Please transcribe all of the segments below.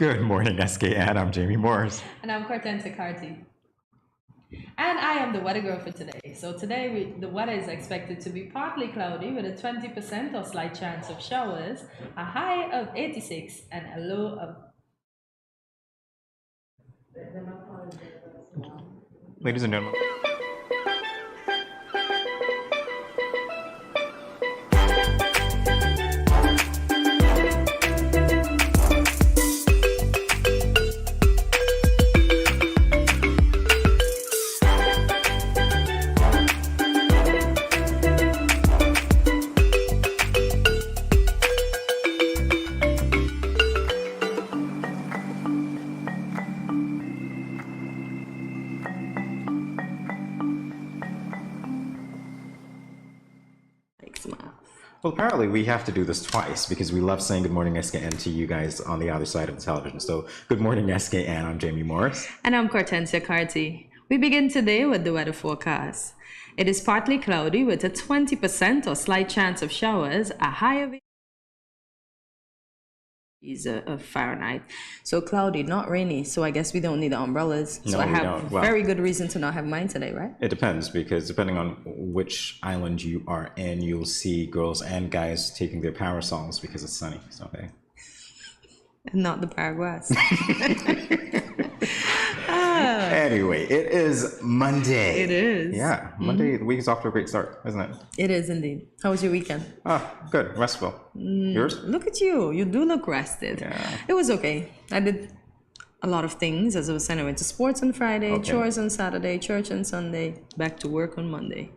Good morning, SKN. I'm Jamie Morris. And I'm Kortensia. And I am the weather girl for today. So today the weather is expected to be partly cloudy with a 20% or slight chance of showers, a high of 86 and a low of... Ladies and gentlemen. Well, apparently we have to do this twice because we love saying good morning SKN to you guys on the other side of the television. So good morning SKN, I'm Jamie Morris. And I'm Kortensia. We begin today with the weather forecast. It is partly cloudy with a 20% or slight chance of showers, a high of Fahrenheit. So cloudy, not rainy. So I guess we don't need the umbrellas. So I have very good reason to not have mine today, right? It depends, because depending on which island you are in, you'll see girls and guys taking their parasols because it's sunny. So hey. Not the Paraguays. Anyway, it is Monday. It is. Yeah, Monday. The week is off to a great start, isn't it? It is indeed. How was your weekend? Oh, good. Restful. Yours? Look at you. You do look rested. Yeah. It was okay. I did a lot of things. As I was saying, I went to sports on Friday, chores on Saturday, church on Sunday, back to work on Monday.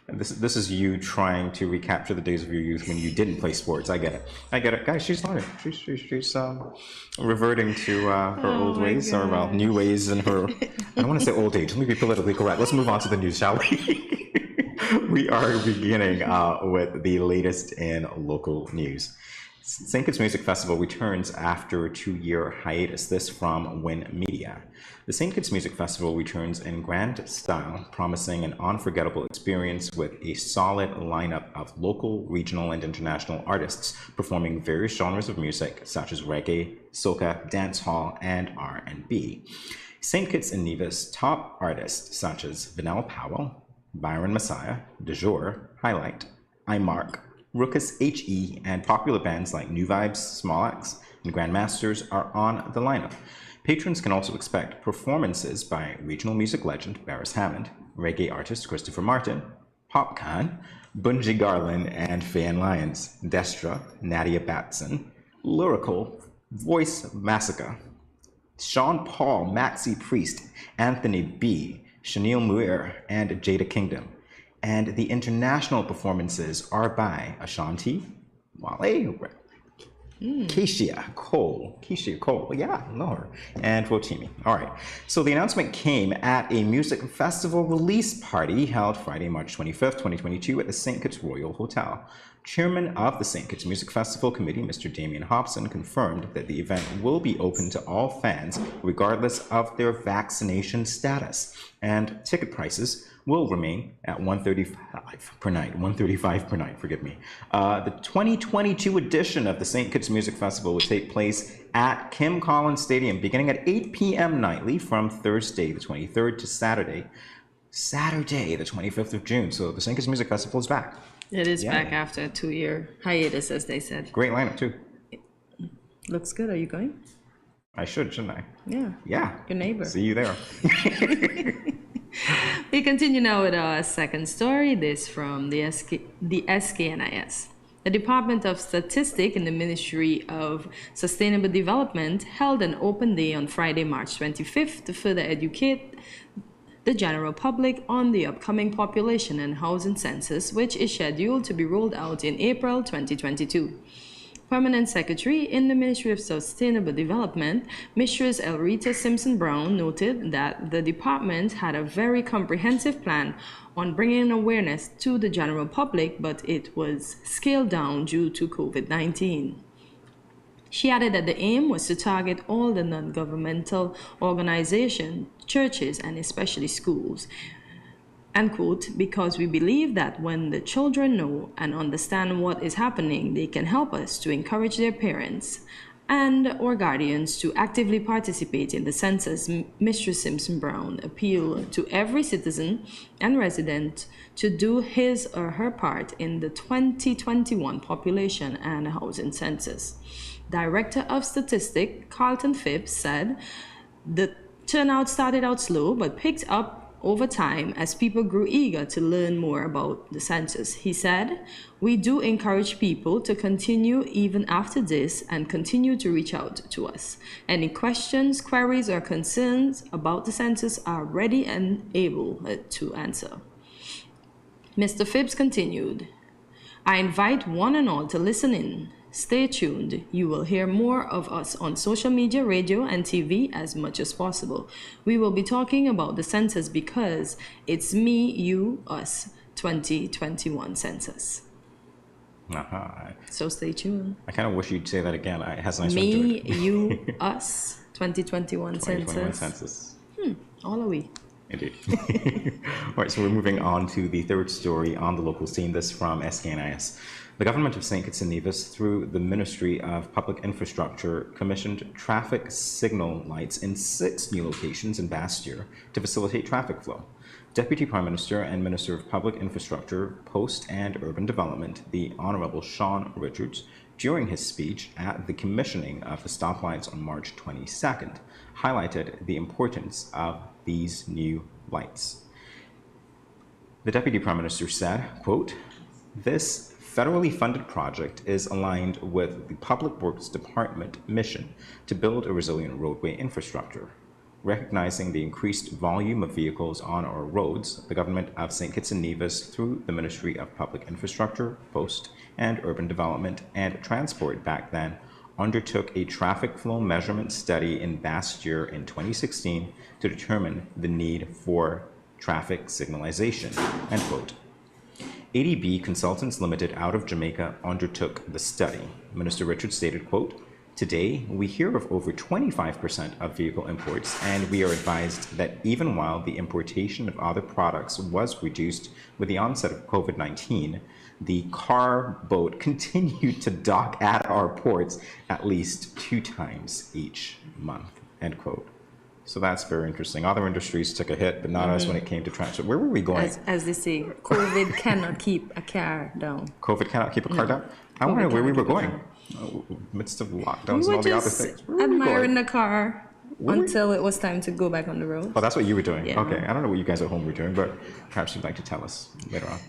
And this is you trying to recapture the days of your youth when you didn't play sports. I get it. Guys, she's learning. She's reverting to her old ways, or well, new ways in her, I don't want to say old age. Let me be politically correct. Let's move on to the news, shall we? We are beginning with the latest in local news. St. Kitts Music Festival returns after a 2-year hiatus. This from Win Media. The St. Kitts Music Festival returns in grand style, promising an unforgettable experience with a solid lineup of local, regional, and international artists performing various genres of music such as reggae, soca, dancehall, and R&B. St. Kitts and Nevis top artists such as Vanell Powell, Byron Messiah, De Jour, Highlight, iMark, Ruckus HE, and popular bands like New Vibes, Small Axe, and Grandmasters are on the lineup. Patrons can also expect performances by regional music legend Barris Hammond, reggae artist Christopher Martin, Popcorn, Bunji Garlin and Fan Lyons, Destra, Nadia Batson, Lyrical, Voice Massacre, Sean Paul, Maxi Priest, Anthony B., Chanel Muir, and Jada Kingdom. And the international performances are by Ashanti, Wale, Keisha Cole, yeah, know her, and Rotimi. All right, so the announcement came at a music festival release party held Friday, March 25th, 2022 at the St. Kitts Royal Hotel. Chairman of the St. Kitts Music Festival Committee, Mr. Damian Hobson, confirmed that the event will be open to all fans regardless of their vaccination status, and ticket prices will remain at $135 per night, forgive me. The 2022 edition of the St. Kitts Music Festival will take place at Kim Collins Stadium beginning at 8 p.m. nightly from Thursday the 23rd to Saturday the 25th of June. So the St. Kitts Music Festival is back. It is back after a 2-year hiatus, as they said. Great lineup too. Looks good. Are you going? I should, shouldn't I? Yeah. Yeah. Your neighbor. See you there. We continue now with our second story, this from the SKNIS. The Department of Statistics in the Ministry of Sustainable Development held an open day on Friday, March 25th to further educate the general public on the upcoming population and housing census, which is scheduled to be rolled out in April 2022. Permanent Secretary in the Ministry of Sustainable Development, Mistress Elrita Simpson-Brown, noted that the department had a very comprehensive plan on bringing awareness to the general public, but it was scaled down due to COVID-19. She added that the aim was to target all the non-governmental organizations, churches, and especially schools, and quote, because we believe that when the children know and understand what is happening, they can help us to encourage their parents and/or guardians to actively participate in the census, Mr. Simpson-Brown appealed to every citizen and resident to do his or her part in the 2021 population and housing census. Director of Statistics Carlton Phipps said the turnout started out slow but picked up over time as people grew eager to learn more about the census. He said, "We do encourage people to continue even after this and continue to reach out to us. Any questions, queries, or concerns about the census are ready and able to answer." Mr. Phipps continued, "I invite one and all to listen in. Stay tuned. You will hear more of us on social media, radio, and TV as much as possible. We will be talking about the census because it's me, you, us, 2021 census." So stay tuned. I kind of wish you'd say that again. It has a nice Me, ring to it. you, us, 2021 2021 census. census. All are we. Indeed. All right, so we're moving on to the third story on the local scene. This from SKNIS. The government of St. Kitts and Nevis, through the Ministry of Public Infrastructure, commissioned traffic signal lights in 6 new locations in Bastyr to facilitate traffic flow. Deputy Prime Minister and Minister of Public Infrastructure, Post and Urban Development, the Honourable Sean Richards, during his speech at the commissioning of the stoplights on March 22nd, highlighted the importance of these new lights. The Deputy Prime Minister said, quote, "This federally funded project is aligned with the Public Works Department mission to build a resilient roadway infrastructure. Recognizing the increased volume of vehicles on our roads, the government of St. Kitts and Nevis, through the Ministry of Public Infrastructure, Post and Urban Development and Transport back then, undertook a traffic flow measurement study in Bastyr in 2016 to determine the need for traffic signalization," end quote. ADB Consultants Limited out of Jamaica undertook the study. Minister Richards stated, quote, "Today, we hear of over 25% of vehicle imports, and we are advised that even while the importation of other products was reduced with the onset of COVID-19, the car boat continued to dock at our ports at least 2 times each month," end quote. So that's very interesting. Other industries took a hit, but not us when it came to transport. Where were we going? As they say, COVID cannot keep a car down. COVID cannot keep a car down? I wonder where we were going. Midst of lockdowns and all the other things. Where were we admiring going? the car until it was time to go back on the road. Oh, that's what you were doing? Yeah. Okay, I don't know what you guys at home were doing, but perhaps you'd like to tell us later on.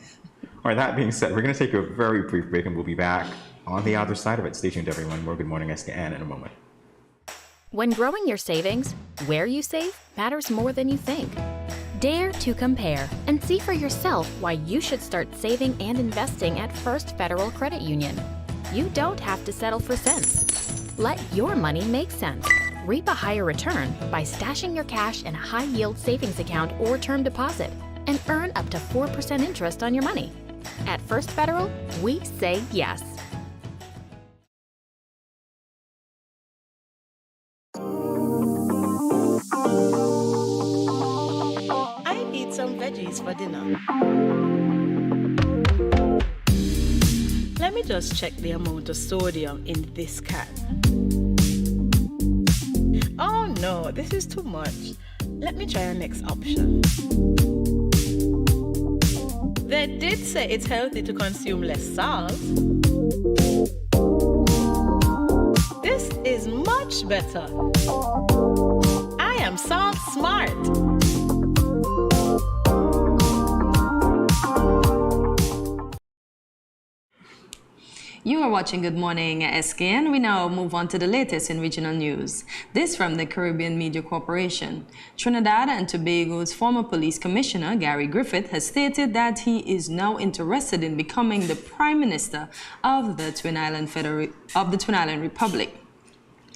All right, that being said, we're going to take a very brief break and we'll be back on the other side of it. Stay tuned, everyone. More Good Morning SKN in a moment. When growing your savings, where you save matters more than you think. Dare to compare and see for yourself why you should start saving and investing at First Federal Credit Union. You don't have to settle for cents. Let your money make sense. Reap a higher return by stashing your cash in a high-yield savings account or term deposit and earn up to 4% interest on your money. At First Federal, we say yes. I need some veggies for dinner. Let me just check the amount of sodium in this can. Oh no, this is too much. Let me try our next option. They did say it's healthy to consume less salt. This is much better. I am salt smart. You are watching Good Morning SKN. We now move on to the latest in regional news. This from the Caribbean Media Corporation. Trinidad and Tobago's former police commissioner, Gary Griffith, has stated that he is now interested in becoming the Prime Minister of the Twin Island Republic.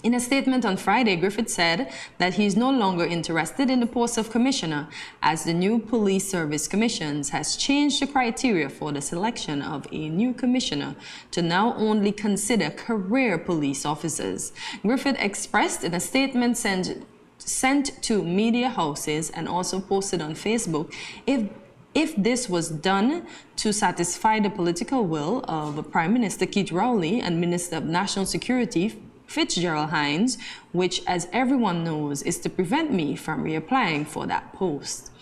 In a statement on Friday, Griffith said that he is no longer interested in the post of commissioner, as the new Police Service Commissions has changed the criteria for the selection of a new commissioner to now only consider career police officers. Griffith expressed in a statement sent to media houses and also posted on Facebook, if this was done to satisfy the political will of Prime Minister Keith Rowley and Minister of National Security Fitzgerald Hines, which, as everyone knows, is to prevent me from reapplying for that post.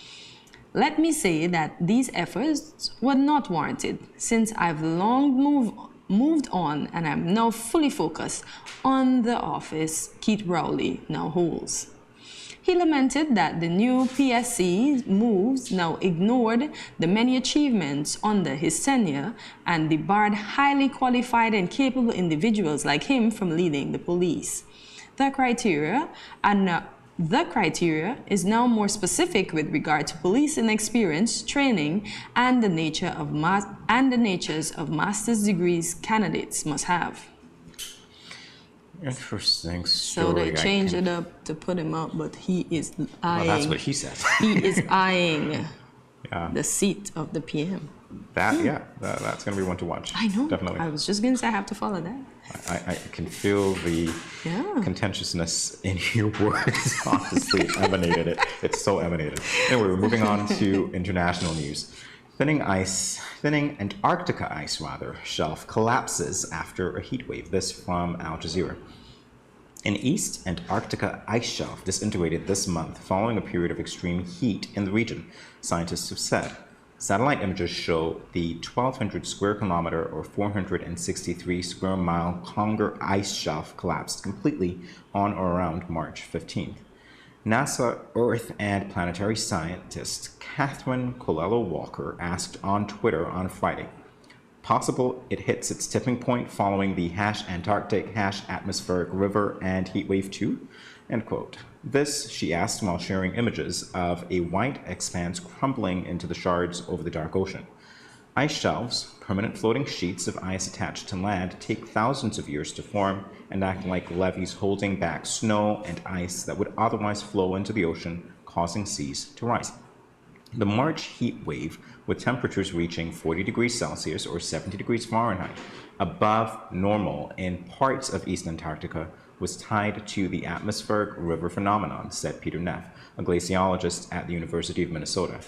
Let me say that these efforts were not warranted, since I've long moved on and I'm now fully focused on the office Keith Rowley now holds. He lamented that the new PSC moves now ignored the many achievements under his tenure and debarred highly qualified and capable individuals like him from leading the police. The criteria is now more specific with regard to policing experience, training, and the natures of master's degrees candidates must have. Interesting story. So they changed it up to put him up, but he is eyeing. Well, that's what he said. He is eyeing the seat of the PM. That's going to be one to watch. I know. Definitely. I was just going to say I have to follow that. I can feel the contentiousness in your words. Honestly, emanated it. It's so emanated. Anyway, we're moving on to international news. Thinning Antarctica ice shelf collapses after a heat wave. This from Al Jazeera. An East Antarctica ice shelf disintegrated this month following a period of extreme heat in the region, scientists have said. Satellite images show the 1,200 square kilometer or 463 square mile Conger ice shelf collapsed completely on or around March 15th. NASA Earth and planetary scientist Catherine Colello-Walker asked on Twitter on Friday, possible it hits its tipping point following the #Antarctic #atmospheric river and heatwave 2? End quote. This, she asked while sharing images of a white expanse crumbling into the shards over the dark ocean. Ice shelves, permanent floating sheets of ice attached to land, take thousands of years to form and act like levees holding back snow and ice that would otherwise flow into the ocean, causing seas to rise. The March heat wave, with temperatures reaching 40 degrees Celsius or 70 degrees Fahrenheit, above normal in parts of East Antarctica, was tied to the atmospheric river phenomenon, said Peter Neff, a glaciologist at the University of Minnesota.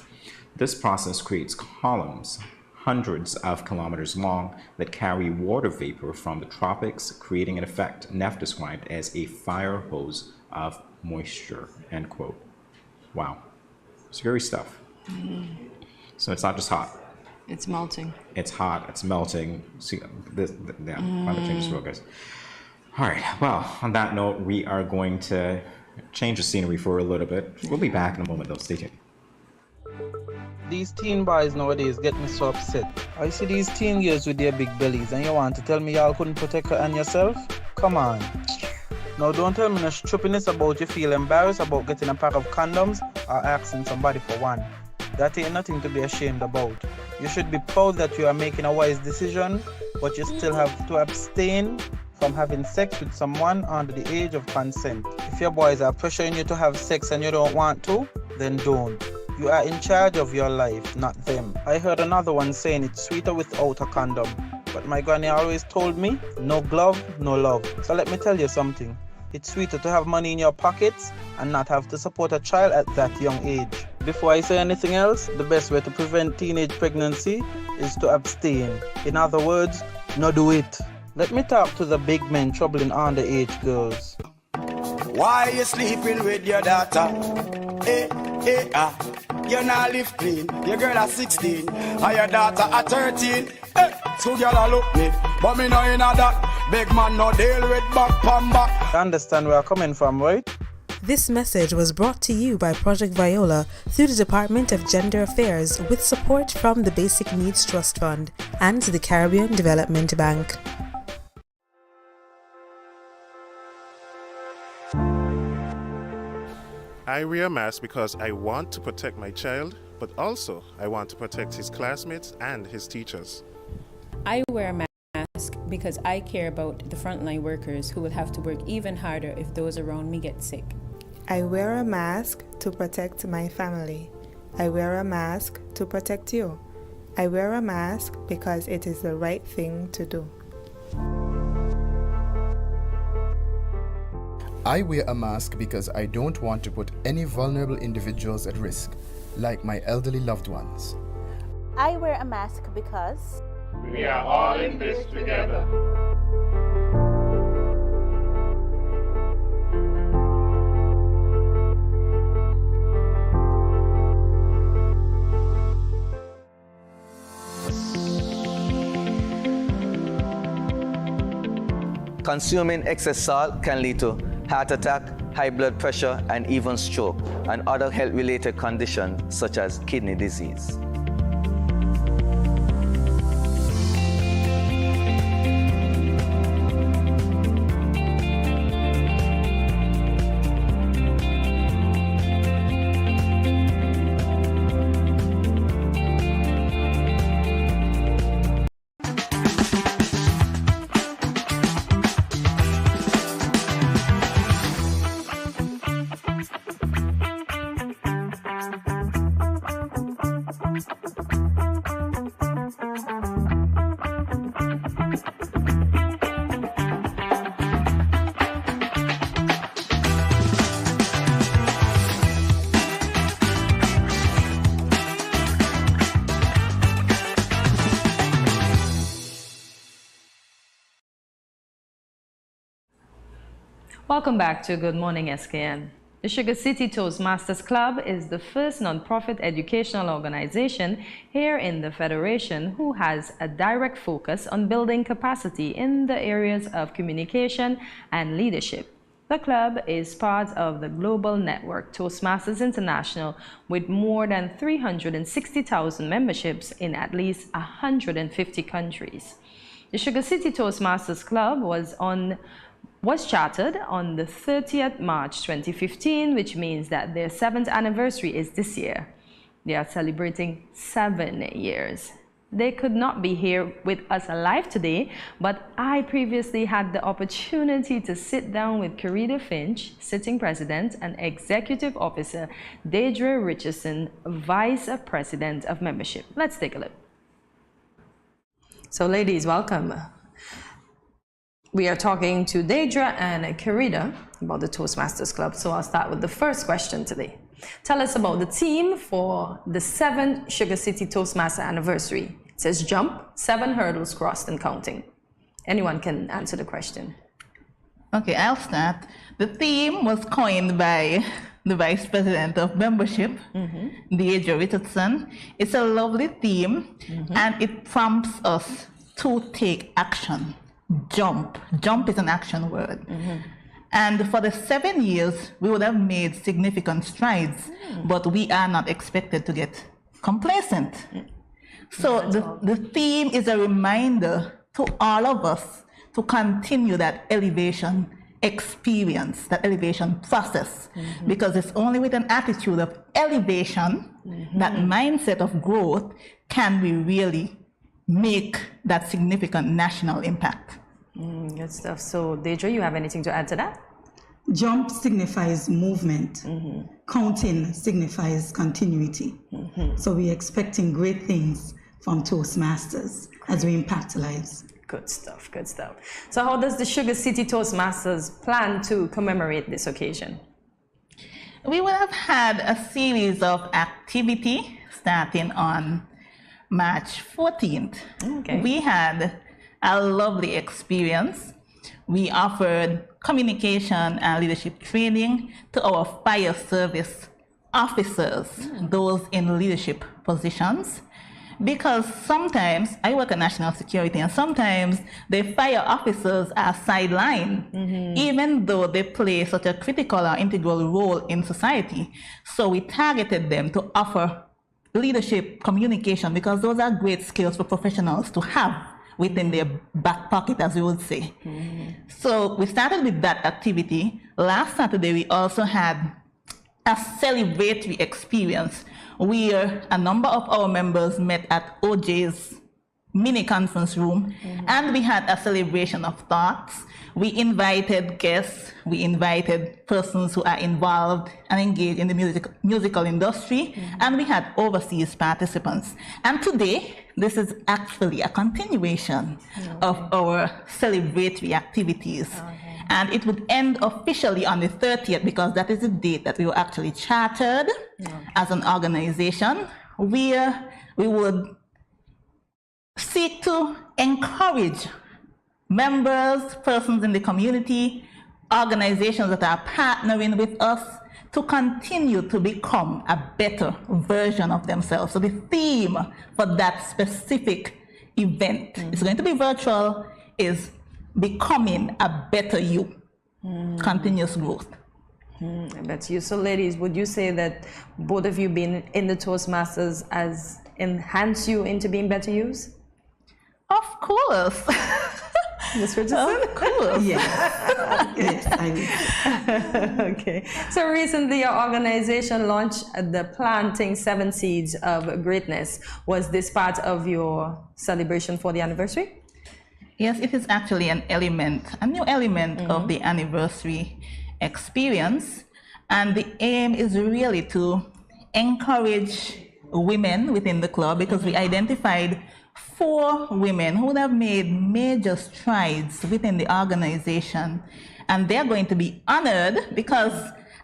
This process creates columns hundreds of kilometers long that carry water vapor from the tropics, creating an effect Neff described as a fire hose of moisture, end quote. Wow. Scary stuff. So it's not just hot. It's melting. It's hot, it's melting. See, climate change is real, guys. All right, well, on that note, we are going to change the scenery for a little bit. We'll be back in a moment, though. Stay tuned. These teen boys nowadays get me so upset. I see these teen girls with their big bellies and you want to tell me y'all couldn't protect her and yourself? Come on. Now don't tell me no stupidness about you feel embarrassed about getting a pack of condoms or asking somebody for one. That ain't nothing to be ashamed about. You should be proud that you are making a wise decision, but you still have to abstain from having sex with someone under the age of consent. If your boys are pressuring you to have sex and you don't want to, then don't. You are in charge of your life, not them. I heard another one saying it's sweeter without a condom. But my granny always told me, no glove, no love. So let me tell you something. It's sweeter to have money in your pockets and not have to support a child at that young age. Before I say anything else, the best way to prevent teenage pregnancy is to abstain. In other words, no do it. Let me talk to the big men troubling underage girls. Why you sleeping with your daughter? You not live clean. Your girl at 16 and your daughter at 13. So girl look me, but me know in that. Big man no deal with back pan back. You understand where I'm coming from, right? This message was brought to you by Project Viola through the Department of Gender Affairs with support from the Basic Needs Trust Fund and the Caribbean Development Bank. I wear a mask because I want to protect my child, but also I want to protect his classmates and his teachers. I wear a mask because I care about the frontline workers who will have to work even harder if those around me get sick. I wear a mask to protect my family. I wear a mask to protect you. I wear a mask because it is the right thing to do. I wear a mask because I don't want to put any vulnerable individuals at risk, like my elderly loved ones. I wear a mask because we are all in this together. Consuming excess salt can lead to heart attack, high blood pressure, and even stroke, and other health-related conditions such as kidney disease. Welcome back to Good Morning SKN. The Sugar City Toastmasters Club is the first non-profit educational organization here in the Federation who has a direct focus on building capacity in the areas of communication and leadership. The club is part of the global network Toastmasters International with more than 360,000 memberships in at least 150 countries. The Sugar City Toastmasters Club was chartered on the 30th March 2015, which means that their 7th anniversary is this year. They are celebrating 7 years. They could not be here with us alive today, but I previously had the opportunity to sit down with Coretta Finch, sitting president, and executive officer Deidre Richardson, vice president of membership. Let's take a look. So ladies, welcome. We are talking to Deidre and Coretta about the Toastmasters Club. So I'll start with the first question today. Tell us about the theme for the 7th Sugar City Toastmaster anniversary. It says jump, 7 hurdles crossed and counting. Anyone can answer the question. Okay, I'll start. The theme was coined by the Vice President of Membership, Deidre Richardson. It's a lovely theme, and it prompts us to take action. Jump. Jump is an action word. And for the 7 years, we would have made significant strides, but we are not expected to get complacent. So the theme is a reminder to all of us to continue that elevation experience, that elevation process, because it's only with an attitude of elevation, that mindset of growth, can we really make that significant national impact. Good stuff. So, Deidre, you have anything to add to that? Jump signifies movement. Counting signifies continuity. So we're expecting great things from Toastmasters as we impact lives. Good stuff, good stuff. So how does the Sugar City Toastmasters plan to commemorate this occasion? We will have had a series of activity starting on March 14th. Okay. We had a lovely experience. We offered communication and leadership training to our fire service officers, those in leadership positions, because sometimes I work in national security and sometimes the fire officers are sidelined, even though they play such a critical or integral role in society. So we targeted them to offer leadership communication, because those are great skills for professionals to have within their back pocket, as we would say. So we started with that activity. Last Saturday, we also had a celebratory experience where a number of our members met at OJ's mini conference room, and we had a celebration of thoughts. We invited guests, we invited persons who are involved and engaged in the musical industry, and we had overseas participants. And today, this is actually a continuation of our celebratory activities. And it would end officially on the 30th, because that is the date that we were actually chartered as an organization, where we would seek to encourage members, persons in the community, organizations that are partnering with us to continue to become a better version of themselves. So the theme for that specific event is going to be virtual, is becoming a better you. Continuous growth. I bet you. So ladies, would you say that both of you being in the Toastmasters has enhanced you into being better yous? Of course. Ms. Richardson? Of course. Yes. Yes, I will. Okay. So recently your organization launched the Planting 7 Seeds of Greatness. Was this part of your celebration for the anniversary? Yes, it is actually an element, a new element of the anniversary experience. And the aim is really to encourage women within the club, because we identified 4 women who have made major strides within the organization. And they're going to be honored because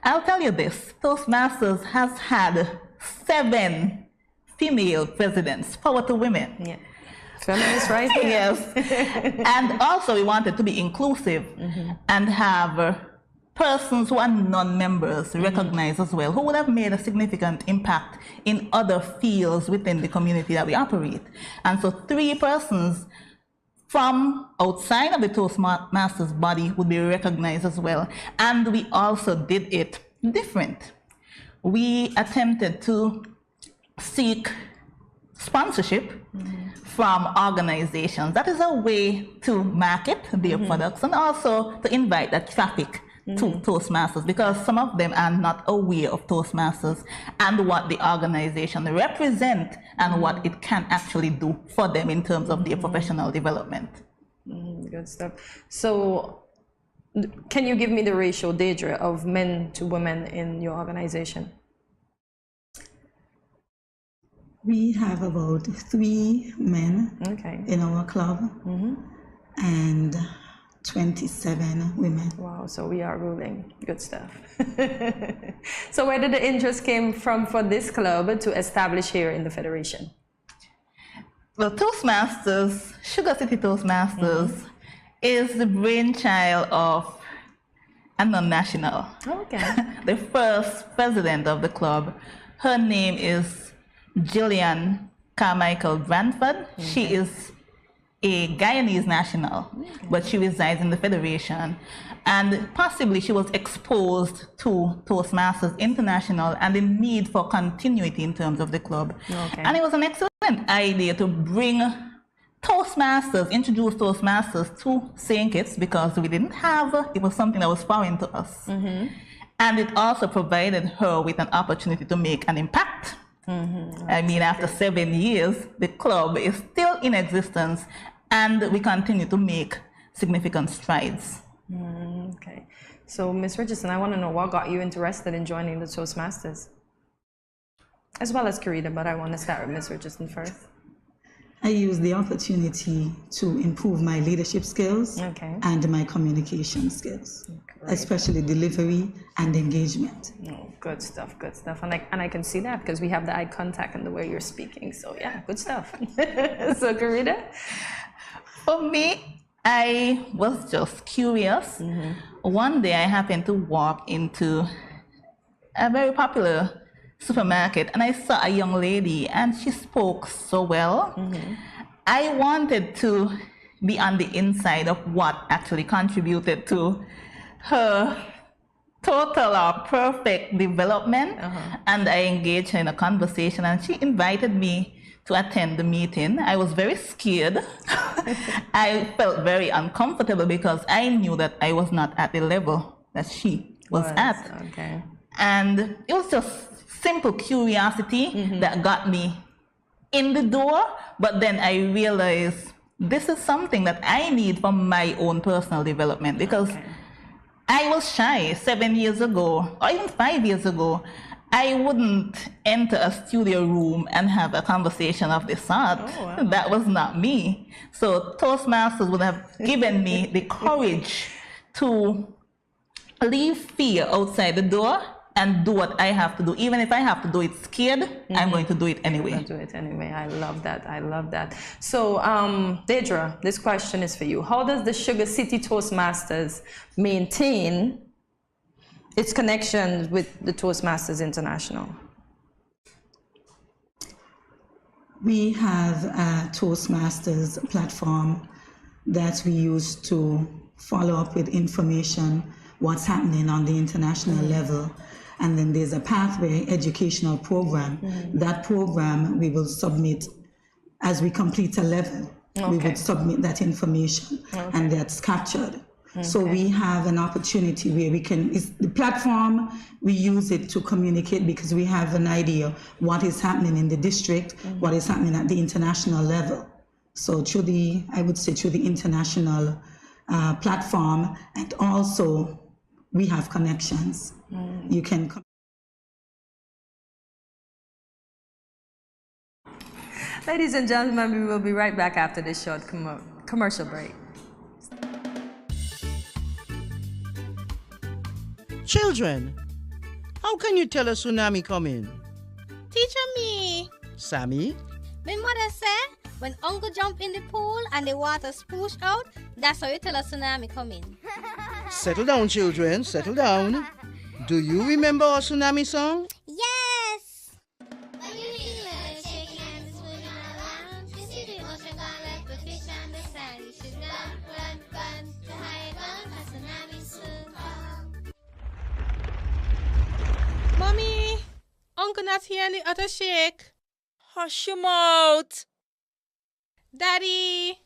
I'll tell you this, Toastmasters has had 7 female presidents. Power to women. Yeah. Feminist, right? Yes. And also we wanted to be inclusive and have persons who are non-members recognized as well, who would have made a significant impact in other fields within the community that we operate. And so 3 persons from outside of the Toastmasters body would be recognized as well. And we also did it different. We attempted to seek sponsorship from organizations. That is a way to market their products and also to invite that traffic to Toastmasters, because some of them are not aware of Toastmasters and what the organization represents and what it can actually do for them in terms of their professional development. Good stuff. So can you give me the ratio, Deidre, of men to women in your organization? We have about 3 men in our club and 27 women. Wow, so we are ruling. Good stuff. So where did the interest came from for this club to establish here in the Federation? Well, Toastmasters, Sugar City Toastmasters, is the brainchild of a non-national. The first president of the club, her name is Gillian Carmichael Branford. She is a Guyanese national, but she resides in the Federation. And possibly she was exposed to Toastmasters International and the need for continuity in terms of the club. And it was an excellent idea to bring Toastmasters, introduce Toastmasters to St. Kitts, because we didn't have, it was something that was foreign to us. And it also provided her with an opportunity to make an impact. I mean, after 7 years, the club is still in existence and we continue to make significant strides. Okay. So, Ms. Richardson, I want to know what got you interested in joining the Toastmasters? As well as Karita, but I want to start with Ms. Richardson first. I used the opportunity to improve my leadership skills and my communication skills, especially delivery and engagement. Good stuff, good stuff. And I can see that because we have the eye contact and the way you're speaking. So yeah, good stuff. So Karita? For me, I was just curious. One day I happened to walk into a very popular supermarket and I saw a young lady and she spoke so well. I wanted to be on the inside of what actually contributed to her total or perfect development. And I engaged her in a conversation and she invited me to attend the meeting. I was very scared. I felt very uncomfortable because I knew that I was not at the level that she was at. And it was just simple curiosity that got me in the door, but then I realized this is something that I need for my own personal development, because I was shy 7 years ago, or even 5 years ago. I wouldn't enter a studio room and have a conversation of this sort. That was not me. So Toastmasters would have given me the courage to leave fear outside the door and do what I have to do. Even if I have to do it scared, I'm going to do it anyway. I'm going to do it anyway. I love that. I love that. So, Deidre, this question is for you. How does the Sugar City Toastmasters maintain its connection with the Toastmasters International? We have a Toastmasters platform that we use to follow up with information, what's happening on the international level. And then there's a pathway educational program. That program we will submit as we complete a level. We would submit that information and that's captured. So we have an opportunity where we can, the platform, we use it to communicate because we have an idea what is happening in the district, what is happening at the international level. So through the, I would say through the international platform, and also we have connections. You can Ladies and gentlemen, we will be right back after this short commercial break. Children, how can you tell a tsunami coming? Teacher me. Sammy? My mother said, when uncle jump in the pool and the water spoosh out, that's how you tell a tsunami coming. Settle down, children, settle down. Do you remember our tsunami song? Yes! When you feel it shaking and it's moving around, you see the ocean gone like the fish on the sand. You should run, run, run to hide on, a tsunami soon come. Mommy, Uncle not here and the other shake. Hush your mouth. Daddy,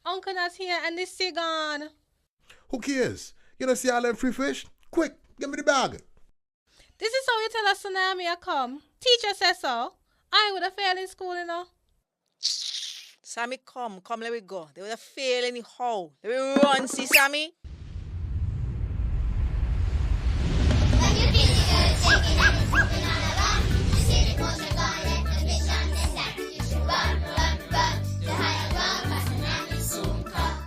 Uncle not here and the sea gone. Who cares? You don't see all them free fish? Quick, give me the bag. This is how you tell a tsunami a come. Teacher says so. I would have failed in school, you know. Sammy, come, let me go. They would have failed anyhow. Let me run, see Sammy. When you feel the earth shaking and it's moving all around, you see the ocean gone like the fish on the sand. You should run, run, run to higher ground, 'cause tsunami soon come.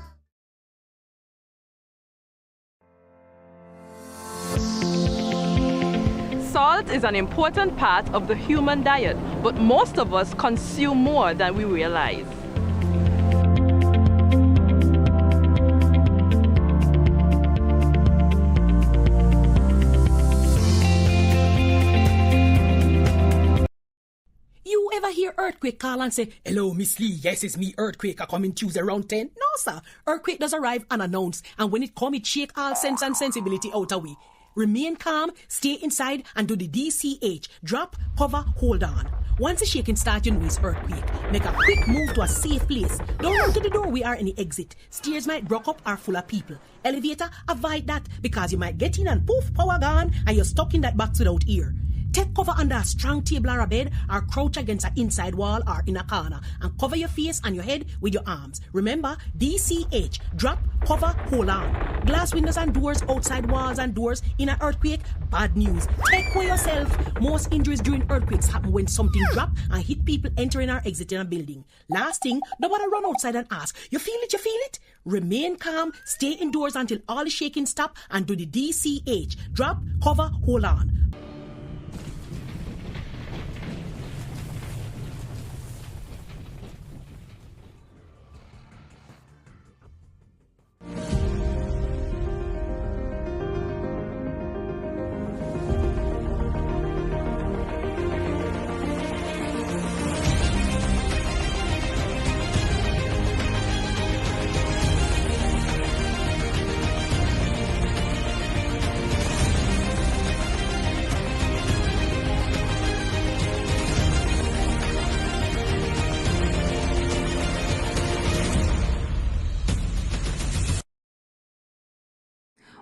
Salt is an important part of the human diet, but most of us consume more than we realize. You ever hear earthquake call and say, "Hello, Miss Lee, yes, it's me, earthquake, I coming Tuesday around 10? No, sir. Earthquake does arrive unannounced, and when it come, it shake all sense and sensibility out of we. Remain calm, stay inside, and do the DCH. Drop, cover, hold on. Once the shaking starts, you know it's earthquake. Make a quick move to a safe place. Don't run to the door, we are in the exit. Stairs might block up or full of people. Elevator, avoid that, because you might get in and poof, power gone, and you're stuck in that box without ear. Take cover under a strong table or a bed, or crouch against an inside wall or in a corner, and cover your face and your head with your arms. Remember, DCH, drop, cover, hold on. Glass windows and doors, outside walls and doors in an earthquake, bad news. Take care yourself. Most injuries during earthquakes happen when something drop and hit people entering or exiting a building. Last thing, nobody run outside and ask, you feel it, you feel it? Remain calm, stay indoors until all the shaking stop, and do the DCH, drop, cover, hold on.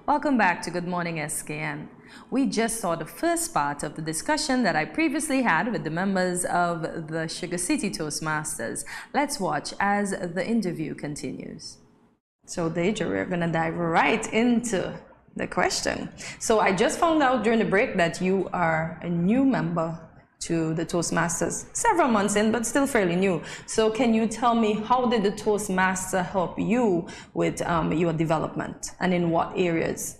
Welcome back to Good Morning SKN. We just saw the first part of the discussion that I previously had with the members of the Sugar City Toastmasters. Let's watch as the interview continues. So Deja, we're gonna dive right into the question. So I just found out during the break that you are a new member to the Toastmasters, several months in, but still fairly new. So can you tell me, how did the Toastmaster help you with your development, and in what areas?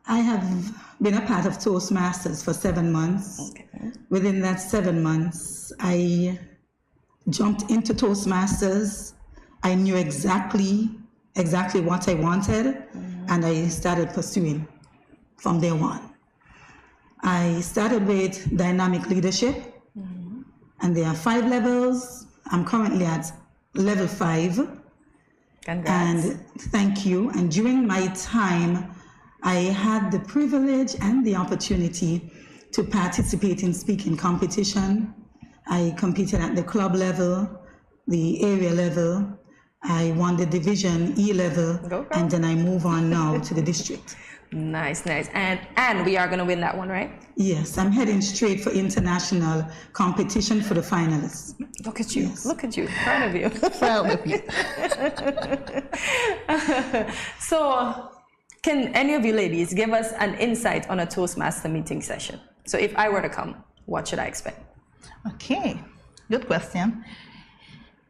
I have been a part of Toastmasters for 7 months. Okay. Within that 7 months, I jumped into Toastmasters. I knew exactly what I wanted, and I started pursuing from day one. I started with dynamic leadership, and there are 5 levels. I'm currently at level 5. Congrats. And thank you. And during my time, I had the privilege and the opportunity to participate in speaking competition. I competed at the club level, the area level. I won the division E level, and then I move on now to the district. Nice, nice. And we are going to win that one, right? Yes, I'm heading straight for international competition for the finalists. Look at you. Yes. Look at you. Proud of you. Proud of you. So, can any of you ladies give us an insight on a Toastmaster meeting session? So if I were to come, what should I expect? Okay, good question.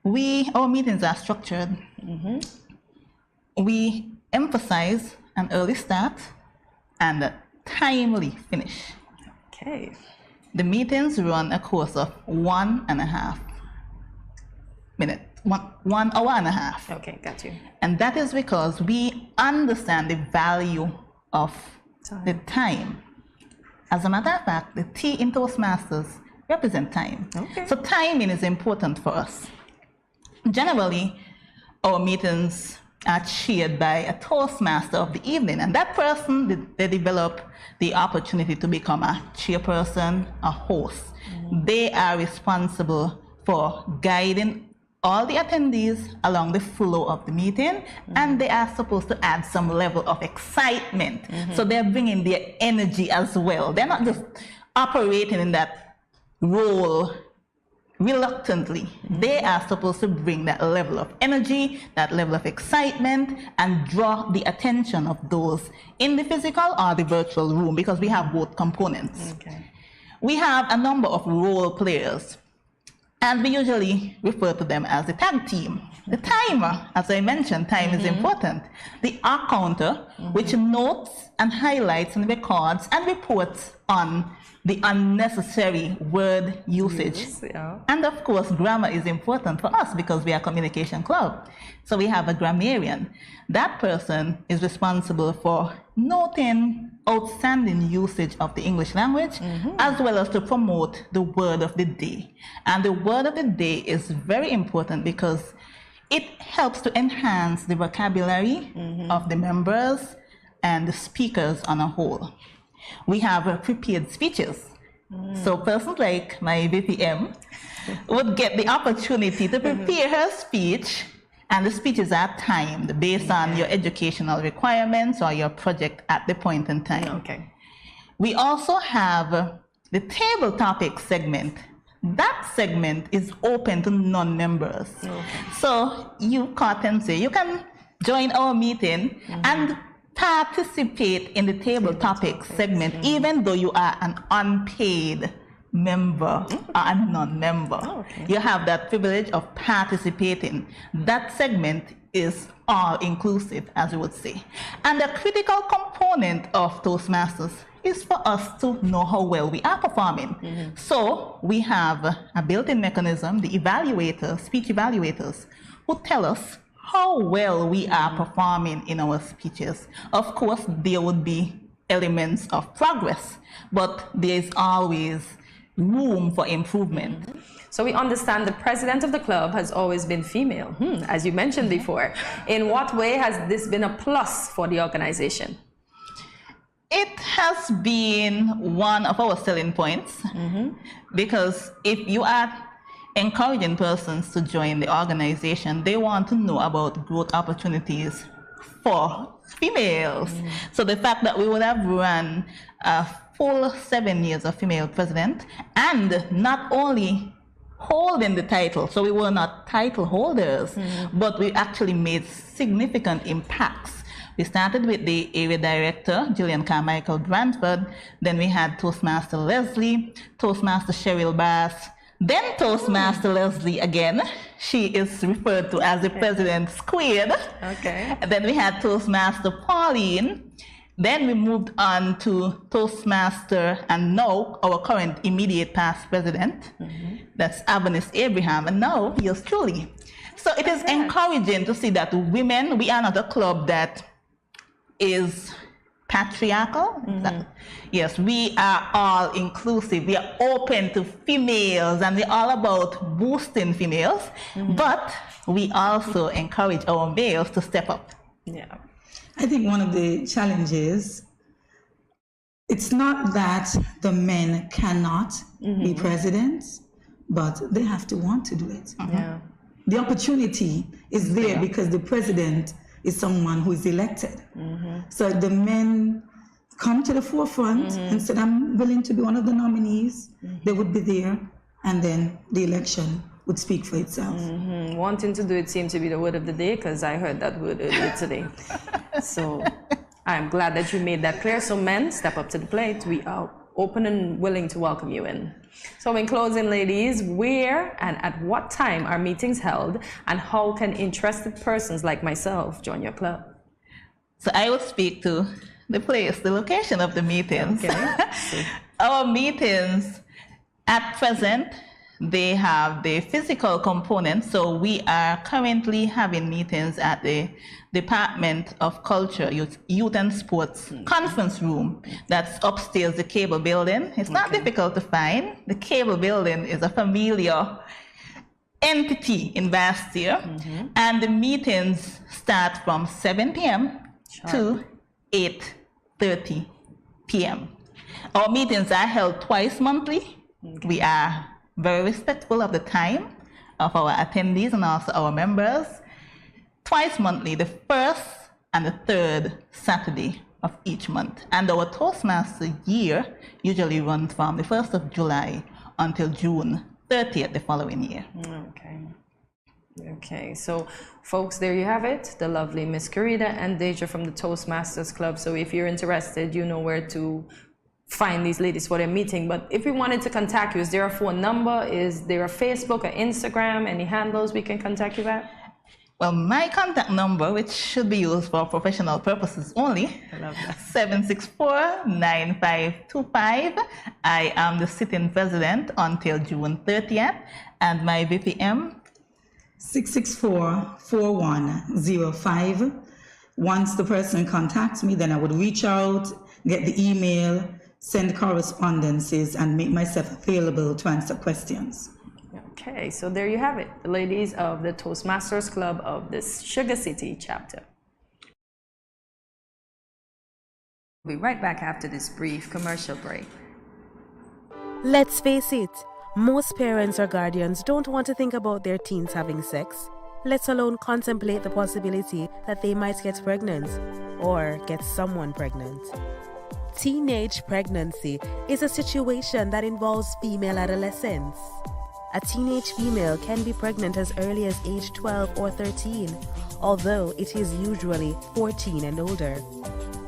Our meetings are structured. We emphasize an early start and a timely finish. Okay. The meetings run a course of 1.5 minutes, 1 hour and a half. Okay, got you. And that is because we understand the value of the time. As a matter of fact, the T in Toastmasters represent time. Okay. So timing is important for us. Generally, our meetings are chaired by a Toastmaster of the evening, and that person, they develop the opportunity to become a chairperson, a host. They are responsible for guiding all the attendees along the flow of the meeting, and they are supposed to add some level of excitement. So they're bringing their energy as well. They're not just operating in that role reluctantly. They are supposed to bring that level of energy, that level of excitement, and draw the attention of those in the physical or the virtual room, because we have both components. Okay. We have a number of role players, and we usually refer to them as the tag team. The timer, as I mentioned, time is important. The R counter, which notes and highlights and records and reports on the unnecessary word usage. And of course, grammar is important for us because we are a communication club. So we have a grammarian. That person is responsible for noting outstanding usage of the English language, as well as to promote the word of the day. And the word of the day is very important because it helps to enhance the vocabulary of the members and the speakers on a whole. We have prepared speeches. So persons like my VPM would get the opportunity to prepare her speech, and the speeches are timed based on your educational requirements or your project at the point in time. Okay. We also have the table topic segment. That segment is open to non-members. So you, Kortensia, you can join our meeting and participate in the table topics segment, even though you are an unpaid member or a non-member. You have that privilege of participating. That segment is all-inclusive, as we would say. And the critical component of Toastmasters is for us to know how well we are performing. So we have a built-in mechanism, the evaluators, speech evaluators, who tell us how well we are performing in our speeches. Of course, there would be elements of progress, but there is always room for improvement. So we understand the president of the club has always been female, as you mentioned before. In what way has this been a plus for the organization? It has been one of our selling points, because if you are encouraging persons to join the organization, they want to know about growth opportunities for females. So the fact that we would have run a full 7 years of female president, and not only holding the title, so we were not title holders, but we actually made significant impacts. We started with the area director, Gillian Carmichael Brantford, then we had Toastmaster Leslie, Toastmaster Cheryl Bass, then Toastmaster Leslie again. She is referred to as the President Squared. And then we had Toastmaster Pauline. Then we moved on to Toastmaster, and now our current immediate past president, that's Avanis Abraham, and now yours truly. So it is encouraging to see that women, we are not a club that is patriarchal. Yes, we are all inclusive. We are open to females, and we're all about boosting females, but we also encourage our males to step up. Yeah. I think one of the challenges, it's not that the men cannot be presidents, but they have to want to do it. Yeah. The opportunity is there because the president is someone who is elected. So the men come to the forefront and said, I'm willing to be one of the nominees. They would be there, and then the election would speak for itself. Wanting to do it seems to be the word of the day, because I heard that word earlier today. So I'm glad that you made that clear. So men, step up to the plate. We are open and willing to welcome you in. So in closing, ladies, where and at what time are meetings held, and how can interested persons like myself join your club? So I will speak to the place, the location of the meetings. Our meetings at present, they have the physical component. So we are currently having meetings at the Department of Culture, Youth and Sports conference room. That's upstairs, the Cable Building. It's not difficult to find. The Cable Building is a familiar entity in Bastia. And the meetings start from 7 p.m. to 8:30 p.m. Our meetings are held twice monthly. We are very respectful of the time of our attendees and also our members. Twice monthly, the first and the third Saturday of each month. And our Toastmaster year usually runs from the 1st of July until June 30th the following year. Okay, so folks, there you have it, the lovely Miss Karida and Deja from the Toastmasters Club. So if you're interested, you know where to find these ladies for their meeting. But if we wanted to contact you, is there a phone number? Is there a Facebook or Instagram? Any handles we can contact you at? Well, my contact number, which should be used for professional purposes only, 764-9525. I am the sitting president until June 30th, and my VPM 664-4105. Once the person contacts me, then I would reach out, get the email, send correspondences, and make myself available to answer questions. Okay, so there you have it, the ladies of the Toastmasters Club of this Sugar City chapter. We'll be right back after this brief commercial break. Let's face it, most parents or guardians don't want to think about their teens having sex, let alone contemplate the possibility that they might get pregnant or get someone pregnant. Teenage pregnancy is a situation that involves female adolescents. A teenage female can be pregnant as early as age 12 or 13, although it is usually 14 and older.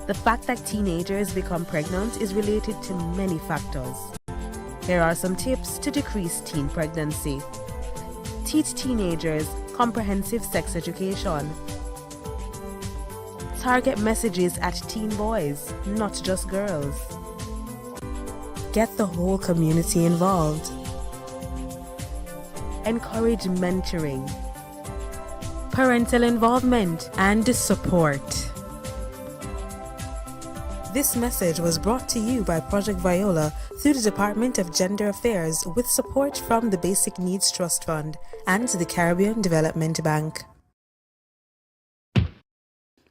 The fact that teenagers become pregnant is related to many factors. Here are some tips to decrease teen pregnancy. Teach teenagers comprehensive sex education. Target messages at teen boys, not just girls. Get the whole community involved. Encourage mentoring, parental involvement, and support. This message was brought to you by Project Viola through the Department of Gender Affairs with support from the Basic Needs Trust Fund and the Caribbean Development Bank.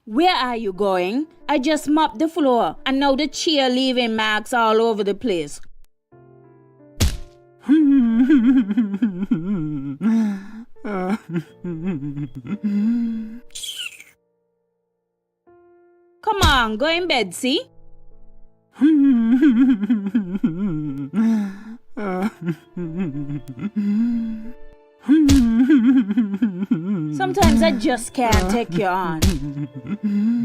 Where are you going? I just mopped the floor and now the chair leaving marks all over the place. Come on, go in bed, see? Sometimes I just can't take you on.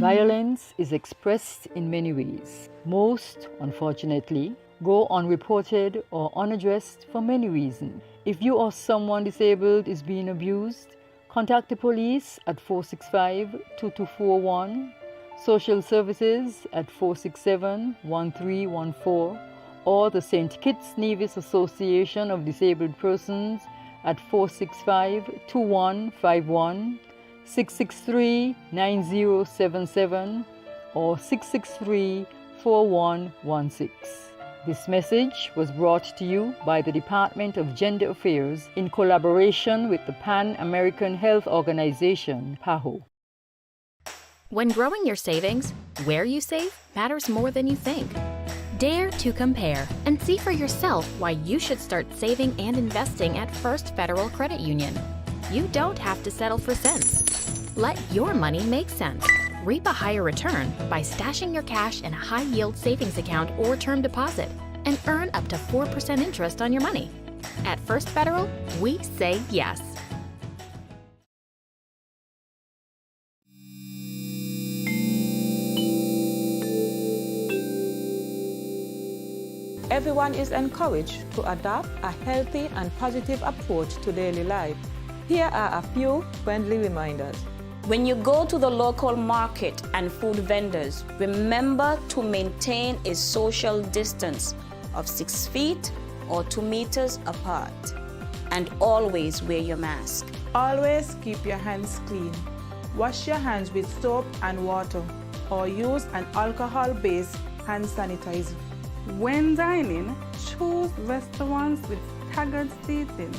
Violence is expressed in many ways. Most, unfortunately, go unreported or unaddressed for many reasons. If you or someone disabled is being abused, contact the police at 465-2241, social services at 467-1314, or the St. Kitts Nevis Association of Disabled Persons at 465-2151, 663-9077, or 663-4116. This message was brought to you by the Department of Gender Affairs in collaboration with the Pan American Health Organization, PAHO. When growing your savings, where you save matters more than you think. Dare to compare and see for yourself why you should start saving and investing at First Federal Credit Union. You don't have to settle for cents. Let your money make sense. Reap a higher return by stashing your cash in a high-yield savings account or term deposit and earn up to 4% interest on your money. At First Federal, we say yes. Everyone is encouraged to adopt a healthy and positive approach to daily life. Here are a few friendly reminders. When you go to the local market and food vendors, remember to maintain a social distance of 6 feet or 2 meters apart. And always wear your mask. Always keep your hands clean. Wash your hands with soap and water or use an alcohol-based hand sanitizer. When dining, choose restaurants with staggered seating.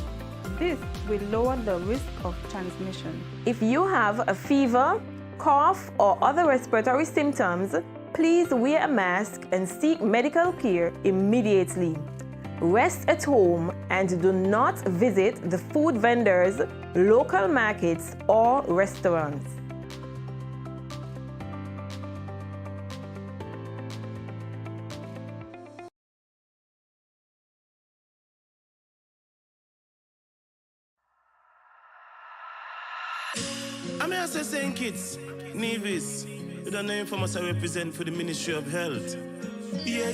This will lower the risk of transmission. If you have a fever, cough, or other respiratory symptoms, please wear a mask and seek medical care immediately. Rest at home and do not visit the food vendors, local markets, or restaurants. I'm here to say kids, Nevis, you don't know information I represent for the Ministry of Health. Yeah.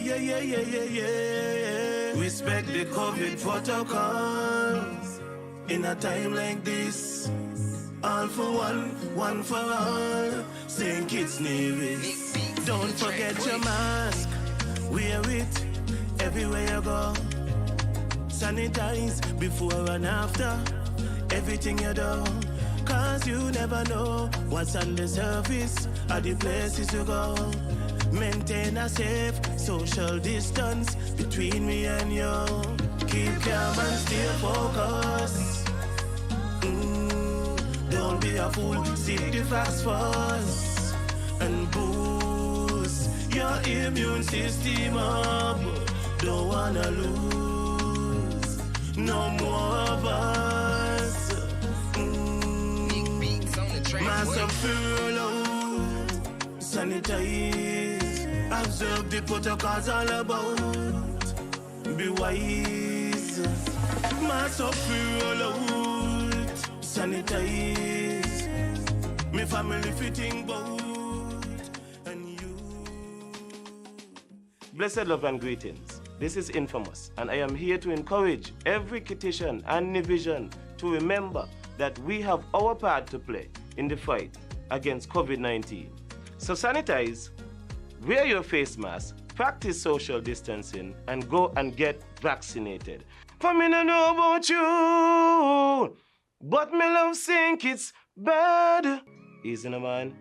Respect the COVID protocols. In a time like this, all for one for all. St. Kitts Nevis. Don't forget your mask. Wear it everywhere you go. Sanitize before and after everything you do. Cause you never know what's on the surface or the places you go. Maintain a safe social distance between me and you. Keep calm and stay focused. Don't be a fool, seek the facts first. And boost your immune system up. Don't wanna lose no more of us. Mask up, furlough, sanitize, observe the protocols all about. Be wise. Mask up, furlough, sanitize. Me family fitting boat and you. Blessed love and greetings. This is Infamous, and I am here to encourage every Kittitian and Nivision to remember that we have our part to play in the fight against COVID-19. So sanitize, wear your face mask, practice social distancing, and go and get vaccinated. For me no know about you, but me love think it's bad. Easy no man.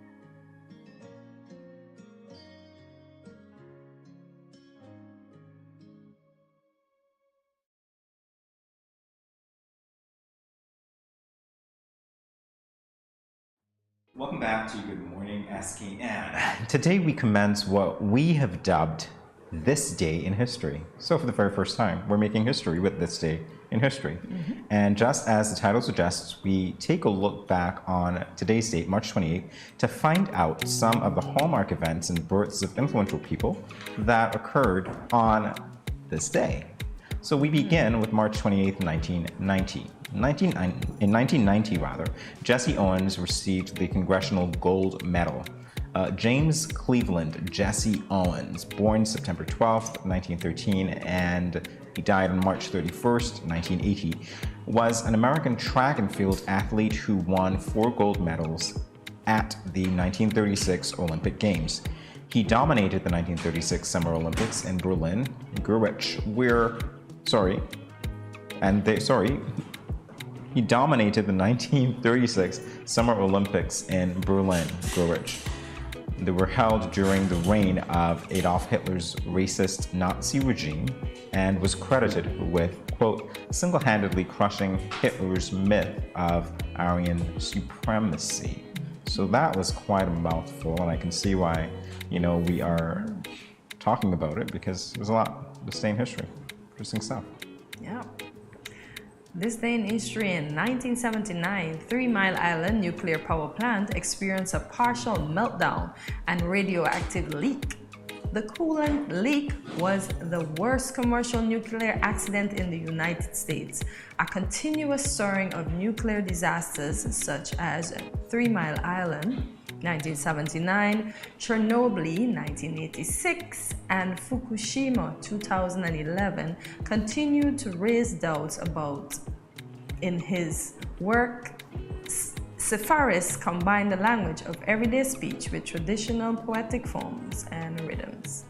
Welcome back to Good Morning SKN. Today we commence what we have dubbed This Day in History. So for the very first time, we're making history with This Day in History. And just as the title suggests, we take a look back on today's date, March 28th, to find out some of the hallmark events and births of influential people that occurred on this day. So we begin with March 28th, 1990. In 1990, Jesse Owens received the Congressional Gold Medal. James Cleveland Jesse Owens, born September 12th, 1913, and he died on March 31st, 1980, was an American track and field athlete who won 4 gold medals at the 1936 Olympic Games. He dominated the 1936 Summer Olympics in Berlin, he dominated the 1936 Summer Olympics in Berlin, They were held during the reign of Adolf Hitler's racist Nazi regime and was credited with, quote, single-handedly crushing Hitler's myth of Aryan supremacy. So that was quite a mouthful, and I can see why, we are talking about it, because there's a lot to stay in history. Interesting stuff. Yeah. This day in history, in 1979, 3 Mile Island nuclear power plant experienced a partial meltdown and radioactive leak. The coolant leak was the worst commercial nuclear accident in the United States. A continuous stirring of nuclear disasters such as 3 Mile Island, 1979, Chernobyl, 1986, and Fukushima, 2011, continued to raise doubts about. In his work, Sefaris combined the language of everyday speech with traditional poetic forms and rhythms.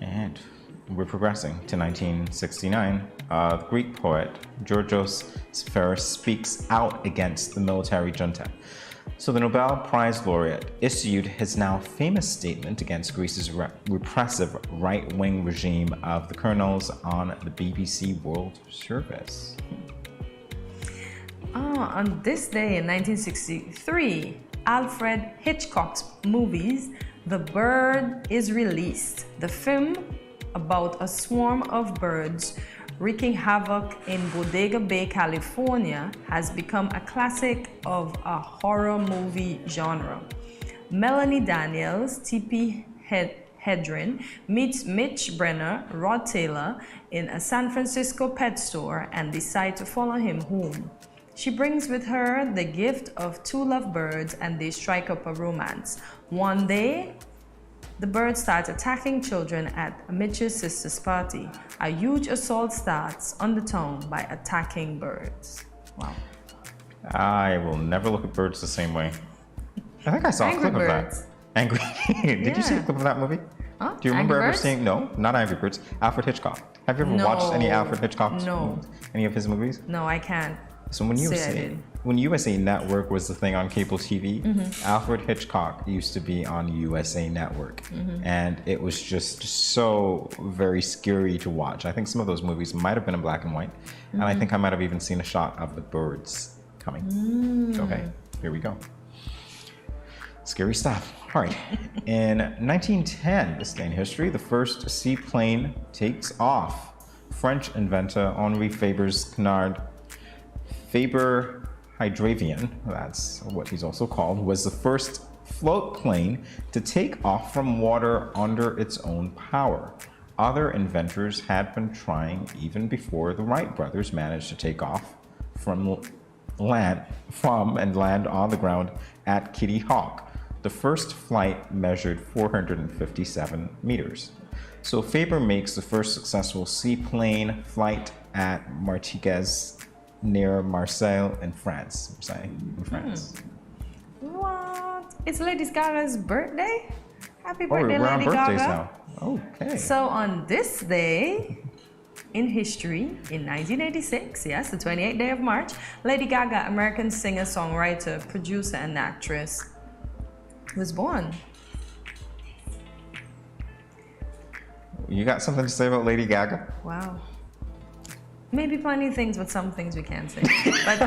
And we're progressing to 1969. The Greek poet Georgios Sefaris speaks out against the military junta. So the Nobel Prize laureate issued his now famous statement against Greece's repressive right-wing regime of the colonels on the BBC World Service. On this day in 1963, Alfred Hitchcock's movies The Bird is released. The film, about a swarm of birds wreaking havoc in Bodega Bay, California, has become a classic of a horror movie genre. Melanie Daniels, T.P. Hedren, meets Mitch Brenner, Rod Taylor, in a San Francisco pet store and decide to follow him home. She brings with her the gift of 2 lovebirds and they strike up a romance. One day, the birds start attacking children at Mitch's sister's party. A huge assault starts on the town by attacking birds. Wow. I will never look at birds the same way. I think I saw a clip of that. Angry. Did you see a clip of that movie? Huh? Do you remember Angry ever Birds? seeing, no, not Angry Birds, Alfred Hitchcock. Have you ever watched any Alfred Hitchcock? No. Any of his movies? No, I can't. So when USA Network was the thing on cable TV, Alfred Hitchcock used to be on USA Network. And it was just so very scary to watch. I think some of those movies might have been in black and white. And I think I might have even seen a shot of the birds coming. Okay, here we go. Scary stuff. All right. In 1910, this day in history, the first seaplane takes off. French inventor Henri Faber's canard Faber Hydravion, that's what he's also called, was the first float plane to take off from water under its own power. Other inventors had been trying even before the Wright brothers managed to take off from land on the ground at Kitty Hawk. The first flight measured 457 meters. So Faber makes the first successful seaplane flight at Martigues near Marseille in France. What? It's Lady Gaga's birthday? Happy Oh, birthday, we're on Lady birthdays Gaga. now. Okay. So on this day in history, in 1986, yes, the 28th day of March, Lady Gaga, American singer, songwriter, producer, and actress, was born. You got something to say about Lady Gaga? Wow. Maybe plenty of things, but some things we can't say. But,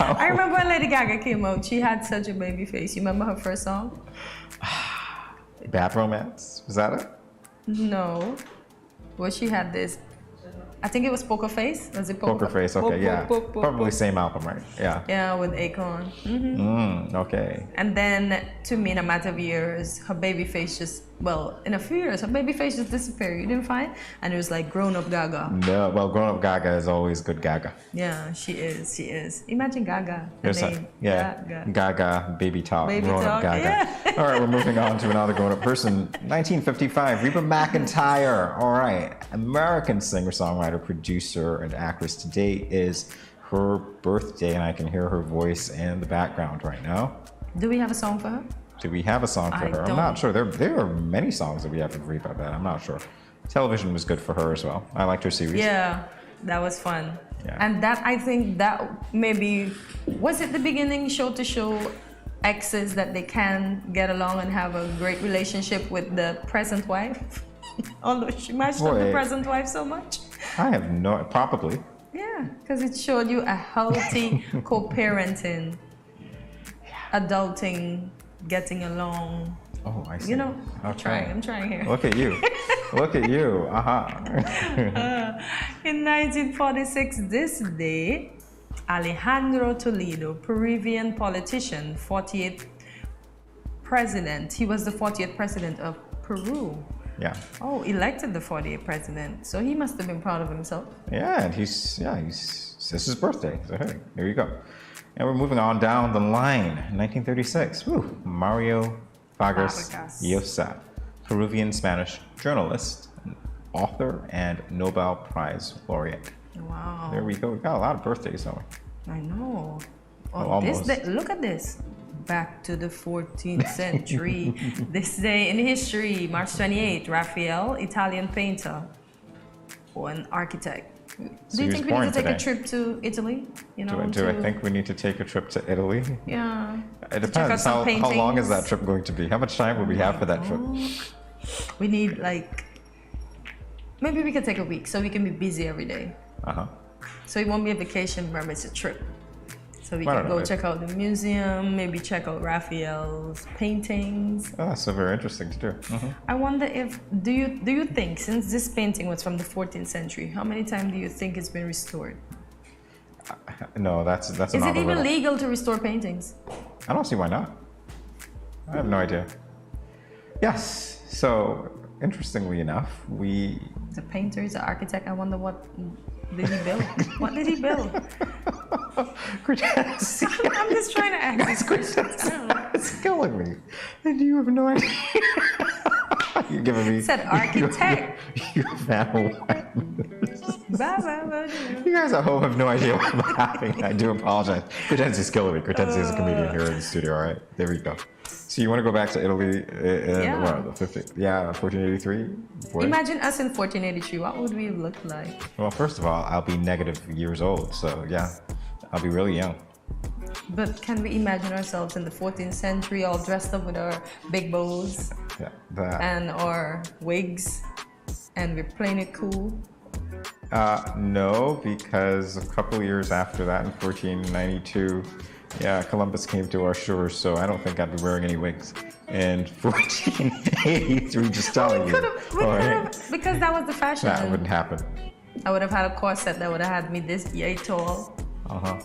I remember when Lady Gaga came out, she had such a baby face. You remember her first song? Bad Romance? Was that it? No. Well, she had this, I think it was Poker Face. Was it Poker Face, okay, yeah. Probably same album, right? Yeah. Yeah, with Akon. Okay. And then, to me, in a matter of years, her baby face just, well, in a few years, her baby face just disappeared. You didn't find? And it was like grown-up Gaga. No, well, grown-up Gaga is always good Gaga. Yeah, she is. Imagine Gaga, the There's name. Gaga, Baby Talk, Baby grown-up Talk, Gaga. yeah. All right, we're moving on to another grown-up person. 1955, Reba McEntire. All right, American singer-songwriter, producer, and actress. Today is her birthday, and I can hear her voice in the background right now. Do we have a song for her? Do we have a song for her? I'm not sure. There are many songs that we have for Reba, but I'm not sure. Television was good for her as well. I liked her series. Yeah, that was fun. Yeah. And that, I think that maybe, was it the beginning show to show exes that they can get along and have a great relationship with the present wife? Although she matched up the Wait. present wife so much. I have no, probably. Yeah, because it showed you a healthy co-parenting, adulting, getting along. Oh, I see. You know, Okay. I'm trying here. Look at you. Look at you. In 1946, this day, Alejandro Toledo, Peruvian politician, 48th president. He was the 40th president of Peru. Yeah. Oh, elected the 48th president. So he must have been proud of himself. Yeah, and it's his birthday. So hey, there you go. And we're moving on down the line. 1936. Woo, Mario Vargas Llosa, Peruvian Spanish journalist, author, and Nobel Prize laureate. Wow. There we go. We got a lot of birthdays, don't we? I know. Oh, This almost. day, look at this. Back to the 14th century. This day in history, March 28th, Raphael, Italian painter or an architect. So Do you he think was we need born to take a today. trip to Italy? You know, Do I think we need to take a trip to Italy? Yeah. It To check out depends. some How long is paintings. that trip going to be? How much time will we have for that trip? We need like, maybe we could take a week so we can be busy every day. Uh-huh. So it won't be a vacation, remember, it's a trip. So we I can don't go know. check out the museum, maybe check out Raphael's paintings. Oh, that's so very interesting to do. Mhm. I wonder if, do you think, since this painting was from the 14th century, how many times do you think it's been restored? No, that's Is not it a even little. legal to restore paintings? I don't see why not. I have no idea. Yes. So interestingly enough, we The painter is an architect. I wonder what did he build? What did he build? I'm just trying to ask these questions. I don't know. It's killing me. And you have no idea. You're giving me. Said architect. You have You guys at home have no idea what I'm laughing. I do apologize. Kortensia's killing me. Kortensia is a comedian here in the studio. All right, there we go. So you want to go back to Italy in Yeah. what, the 50? Yeah, 1483. Boy. Imagine us in 1483. What would we have looked like? Well, first of all, I'll be negative years old, so yeah, I'll be really young. But can we imagine ourselves in the 14th century, all dressed up with our big bows Yeah, that. and our wigs, and we're playing it cool? No, because a couple years after that, in 1492, yeah, Columbus came to our shores, so I don't think I'd be wearing any wigs. In 1483, just telling you. All right. Because that was the fashion. That wouldn't happen. I would have had a corset that would have had me this yay tall. Uh-huh.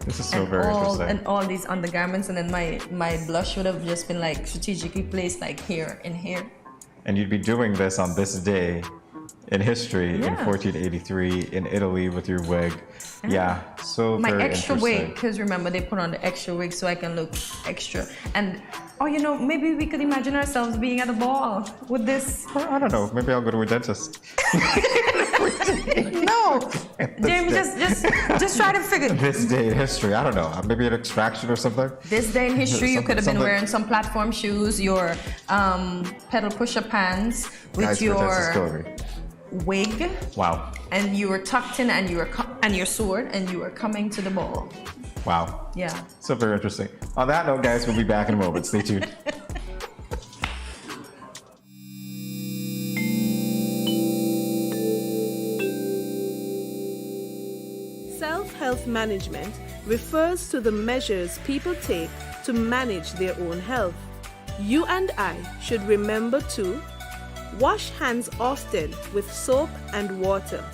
This is so and very interesting. And all these undergarments, and then my blush would have just been like strategically placed like here and here. And you'd be doing this on this day in history in Yeah. 1483 in Italy with your wig. Yeah, so My very extra interesting. wig, because remember they put on the extra wig so I can look extra. And oh, you know, maybe we could imagine ourselves being at a ball with this. I don't know. Maybe I'll go to a dentist. No, Jamie, just try to figure. This day in history, I don't know. Maybe an extraction or something. This day in history, you could have been Something- wearing some platform shoes, your pedal pusher pants with Guys, your Kortensia's killing me. wig, Wow. and you were tucked in, and you were and your sword, and you were coming to the ball. Wow. Yeah. So very interesting. On that note, guys, we'll be back in a moment. Stay tuned. Self-health management refers to the measures people take to manage their own health. You and I should remember to wash hands often with soap and water,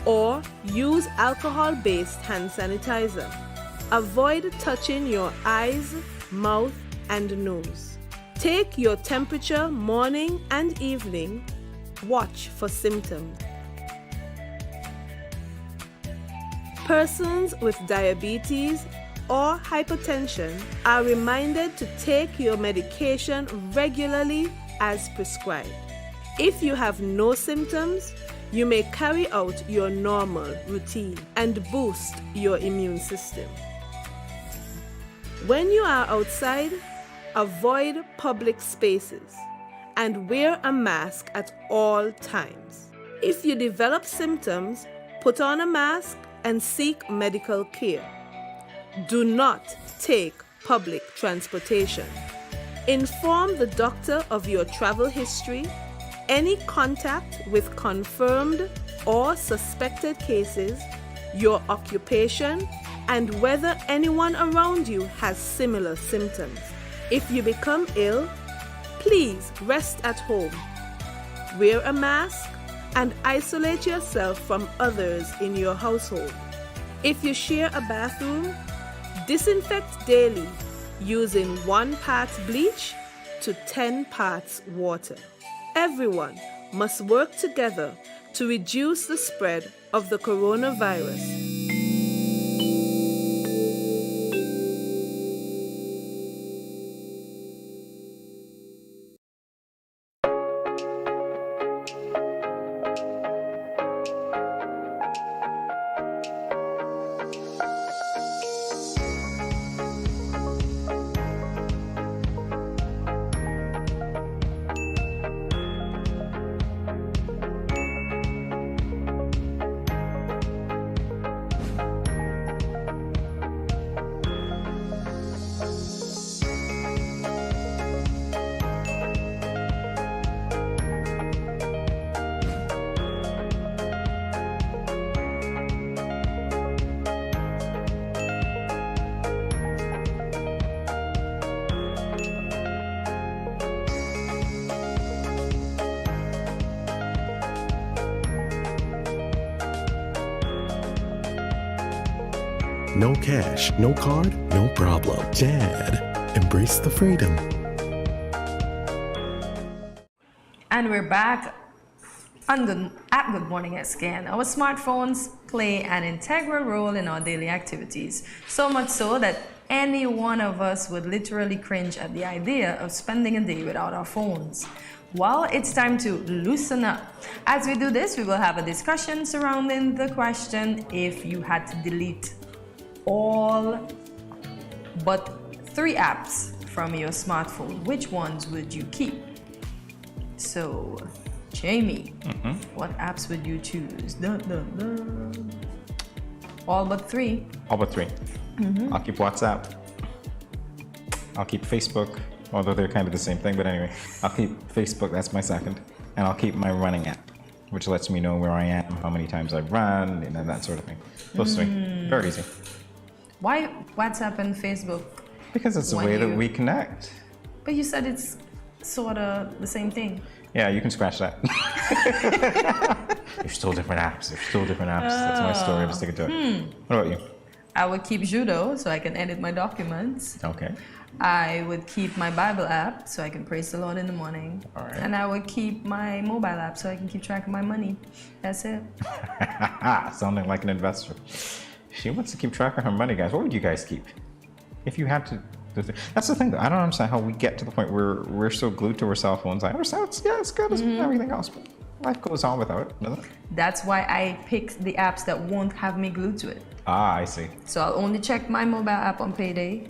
or use alcohol-based hand sanitizer. Avoid touching your eyes, mouth, and nose. Take your temperature morning and evening. Watch for symptoms. Persons with diabetes or hypertension are reminded to take your medication regularly as prescribed. If you have no symptoms, you may carry out your normal routine and boost your immune system. When you are outside, avoid public spaces and wear a mask at all times. If you develop symptoms, put on a mask and seek medical care. Do not take public transportation. Inform the doctor of your travel history, any contact with confirmed or suspected cases, your occupation, and whether anyone around you has similar symptoms. If you become ill, please rest at home. Wear a mask and isolate yourself from others in your household. If you share a bathroom, disinfect daily using 1 part bleach to 10 parts water. Everyone must work together to reduce the spread of the coronavirus. No cash, no card, no problem. Dad, embrace the freedom. And we're back at Good Morning SKN. Our smartphones play an integral role in our daily activities, so much so that any one of us would literally cringe at the idea of spending a day without our phones. Well, it's time to loosen up. As we do this, we will have a discussion surrounding the question: if you had to delete all but 3 apps from your smartphone, which ones would you keep? So, Jamie, what apps would you choose? All but 3. All but 3. I'll keep WhatsApp. I'll keep Facebook, although they're kind of the same thing, but anyway. I'll keep Facebook, that's my second. And I'll keep my running app, which lets me know where I am, how many times I've run, and that sort of thing. Those 3. Very easy. Why WhatsApp and Facebook? Because it's the way that we connect. But you said it's sort of the same thing. Yeah, you can scratch that. They're still different apps. That's my story. I'm sticking to it. What about you? I would keep Judo so I can edit my documents. Okay. I would keep my Bible app so I can praise the Lord in the morning. All right. And I would keep my mobile app so I can keep track of my money. That's it. Sounding like an investor. She wants to keep track of her money, guys. What would you guys keep? If you had to. That's the thing, though. I don't understand how we get to the point where we're so glued to our cell phones. I understand it's good as everything else, but life goes on without it, doesn't it? That's why I picked the apps that won't have me glued to it. Ah, I see. So I'll only check my mobile app on payday.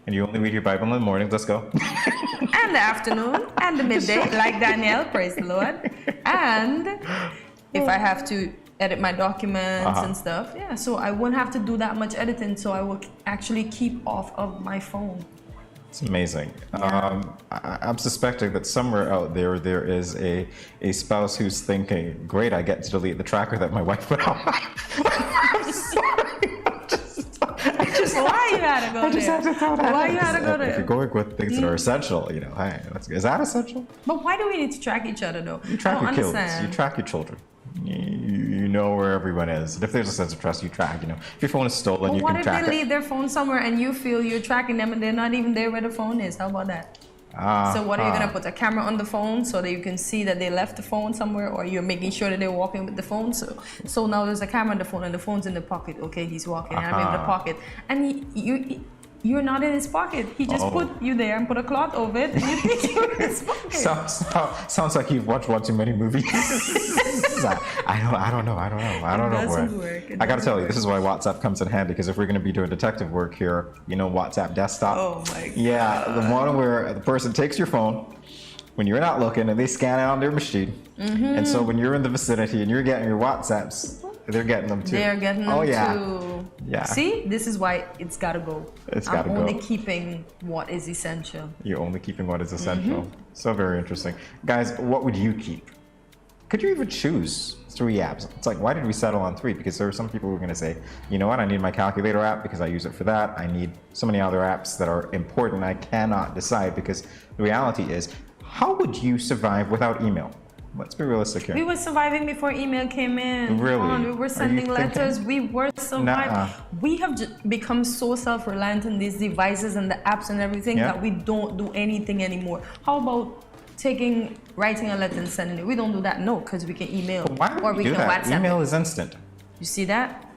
And you only read your Bible in the morning. Let's go. And the afternoon and the midday, like Danielle, praise the Lord. And if I have to edit my documents and stuff, so I won't have to do that much editing, so I will actually keep off of my phone. It's amazing. Yeah. I'm suspecting that somewhere out there is a spouse who's thinking, great, I get to delete the tracker that my wife put on. I'm sorry. Why you gotta go there? I just have to throw that. Why you gotta go there? If you're going with things that are essential, hey, is that essential? But why do we need to track each other though? You track your kids. You track your children. You know where everyone is. And if there's a sense of trust, you track. If your phone is stolen, you can track it. What if they leave their phone somewhere and you feel you're tracking them and they're not even there where the phone is? How about that? So what are you gonna put a camera on the phone so that you can see that they left the phone somewhere, or you're making sure that they're walking with the phone? So now there's a camera on the phone and the phone's in the pocket. Okay, he's walking and I'm in the pocket, and you're not in his pocket. He just put you there and put a cloth over it, and you think you're in his pocket. Sounds like you've watched one too many movies. I don't know. I gotta tell you, this is why WhatsApp comes in handy, because if we're gonna be doing detective work here, WhatsApp desktop. Oh my God. Yeah, the one where the person takes your phone when you're not looking and they scan it on their machine. And so when you're in the vicinity and you're getting your WhatsApps, They're getting them too. They're getting them too. Yeah. See, this is why it's gotta go. I'm only keeping what is essential. You're only keeping what is essential. So very interesting. Guys, what would you keep? Could you even choose 3 apps? It's like, why did we settle on 3? Because there are some people who are going to say, you know what, I need my calculator app because I use it for that. I need so many other apps that are important. I cannot decide, because the reality is, how would you survive without email? Let's be realistic here. We were surviving before email came in. Really? Come on, we were sending letters. We were surviving. Nuh-uh. We have become so self-reliant on these devices and the apps and everything that we don't do anything anymore. How about writing a letter and sending it? We don't do that, no, because we can email or we can WhatsApp. Email is instant. You see that?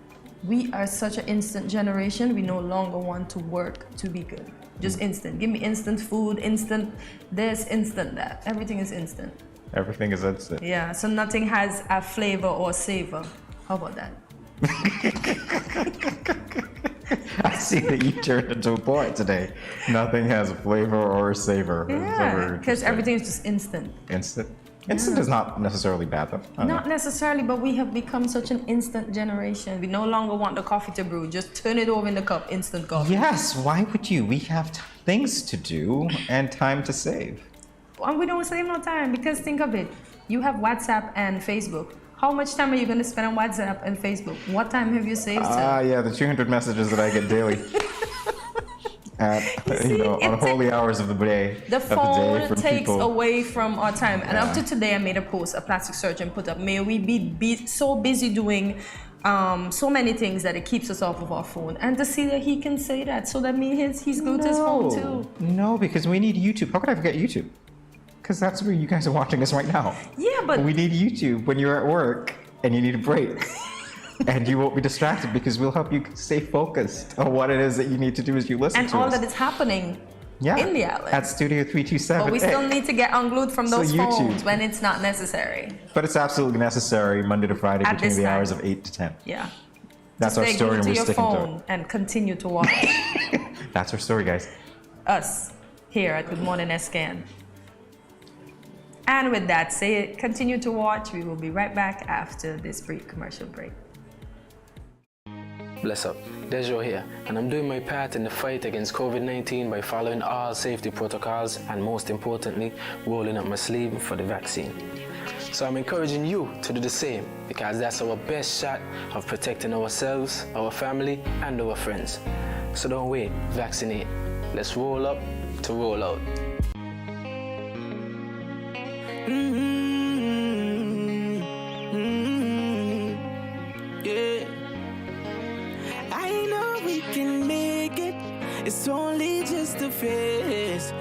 We are such an instant generation. We no longer want to work to be good. Just instant. Give me instant food, instant this, instant that. Everything is instant. Everything is instant. Yeah, so nothing has a flavor or savor. How about that? I see that you turned into a poet today. Nothing has a flavor or a savor. Yeah, because everything is just instant. Instant? Instant is not necessarily bad, though. Not necessarily, but we have become such an instant generation. We no longer want the coffee to brew. Just turn it over in the cup, instant coffee. Yes, why would you? We have things to do and time to save. And we don't save no time, because think of it. You have WhatsApp and Facebook. How much time are you going to spend on WhatsApp and Facebook? What time have you saved? Yeah, the 200 messages that I get daily. On holy hours of the day. The phone from takes people. away from our time. And up to today, I made a post, a plastic surgeon put up, may we be so busy doing so many things that it keeps us off of our phone. And to see that he can say that, so that means he's glued to his phone too. No, because we need YouTube. How could I forget YouTube? Because that's where you guys are watching us right now. Yeah, but we need YouTube when you're at work and you need a break. And you won't be distracted, because we'll help you stay focused on what it is that you need to do as you listen to us. And all that is happening in the outlet. At Studio 327. But we still need to get unglued from those phones YouTube. when it's not necessary. But it's absolutely necessary Monday to Friday At between this the time. hours of 8 to 10. Yeah. That's Just our stay story, glued and to we're your sticking to it. phone and continue to watch. That's our story, guys. Us here at Good Morning SKN. And with that, continue to watch. We will be right back after this brief commercial break. Bless up, Dejo here, and I'm doing my part in the fight against COVID-19 by following all safety protocols and, most importantly, rolling up my sleeve for the vaccine. So I'm encouraging you to do the same, because that's our best shot of protecting ourselves, our family, and our friends. So don't wait, vaccinate. Let's roll up to roll out. Yeah. I know we can make it. It's only just a phase.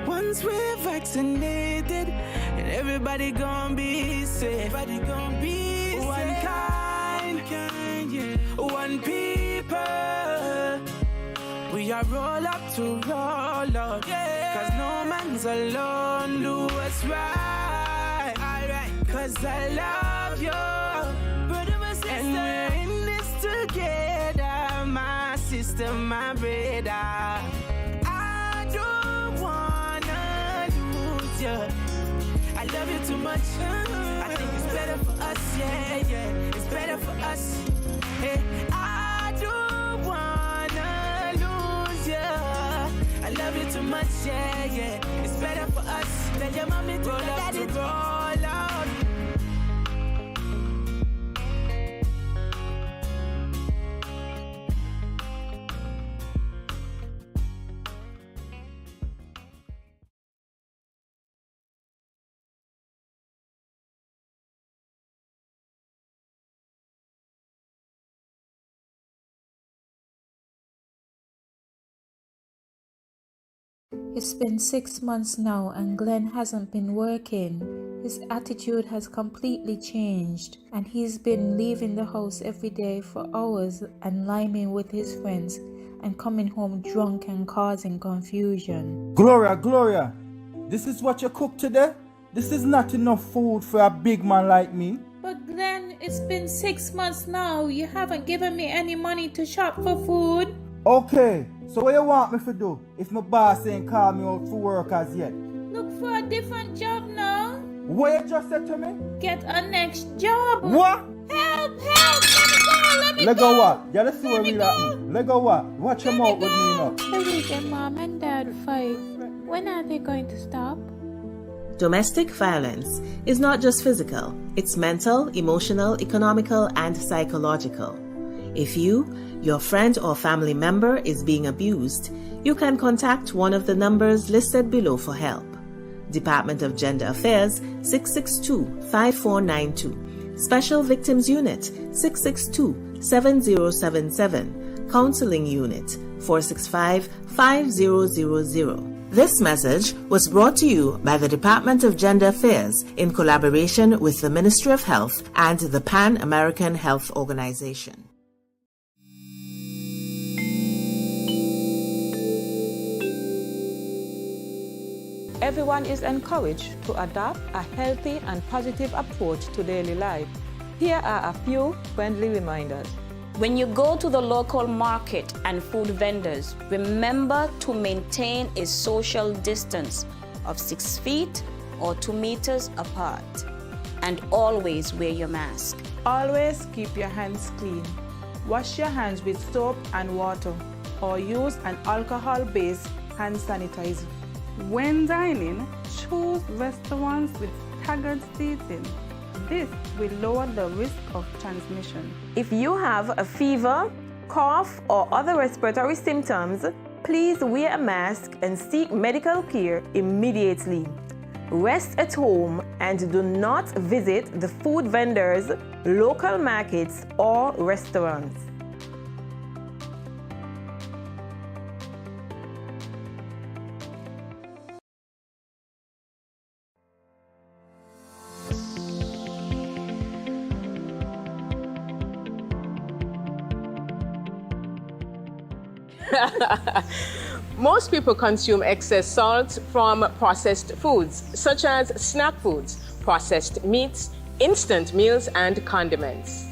Once we're vaccinated, and everybody gonna be safe. Everybody gonna be one kind, yeah. One people. We are roll up to roll up, yeah. 'Cause no man's alone. Do what's right, alright. 'Cause I love you, brother, my sister. And we're in this together, my sister, my brother. I don't wanna lose you. I love you too much. I think it's better for us, yeah, yeah. It's better for us. Hey, I don't wanna lose you. I love you too much, yeah, yeah. It's better for us. Tell your mommy to roll up to roll out. It's been 6 months now and Glenn hasn't been working. His attitude has completely changed and he's been leaving the house every day for hours and liming with his friends and coming home drunk and causing confusion. Gloria, this is what you cook today? This is not enough food for a big man like me. But Glenn, it's been 6 months now. You haven't given me any money to shop for food. Okay, so what you want me to do if my boss ain't called me out for work as yet? Look for a different job now. What you just said to me? Get a next job. What? Help! Let go what? Yeah, let's see what really happen. Let go what? Watch your mouth with me now. The weekend mom and dad fight. When are they going to stop? Domestic violence is not just physical, it's mental, emotional, economical, and psychological. If you, your friend or family member is being abused, you can contact one of the numbers listed below for help. Department of Gender Affairs 662-5492, Special Victims Unit 662-7077, Counseling Unit 465-5000. This message was brought to you by the Department of Gender Affairs in collaboration with the Ministry of Health and the Pan American Health Organization. Everyone is encouraged to adopt a healthy and positive approach to daily life. Here are a few friendly reminders. When you go to the local market and food vendors, remember to maintain a social distance of 6 feet or 2 meters apart. And always wear your mask. Always keep your hands clean. Wash your hands with soap and water or use an alcohol-based hand sanitizer. When dining, choose restaurants with staggered seating. This will lower the risk of transmission. If you have a fever, cough, or other respiratory symptoms, please wear a mask and seek medical care immediately. Rest at home and do not visit the food vendors, local markets, or restaurants. Most people consume excess salt from processed foods, such as snack foods, processed meats, instant meals, and condiments.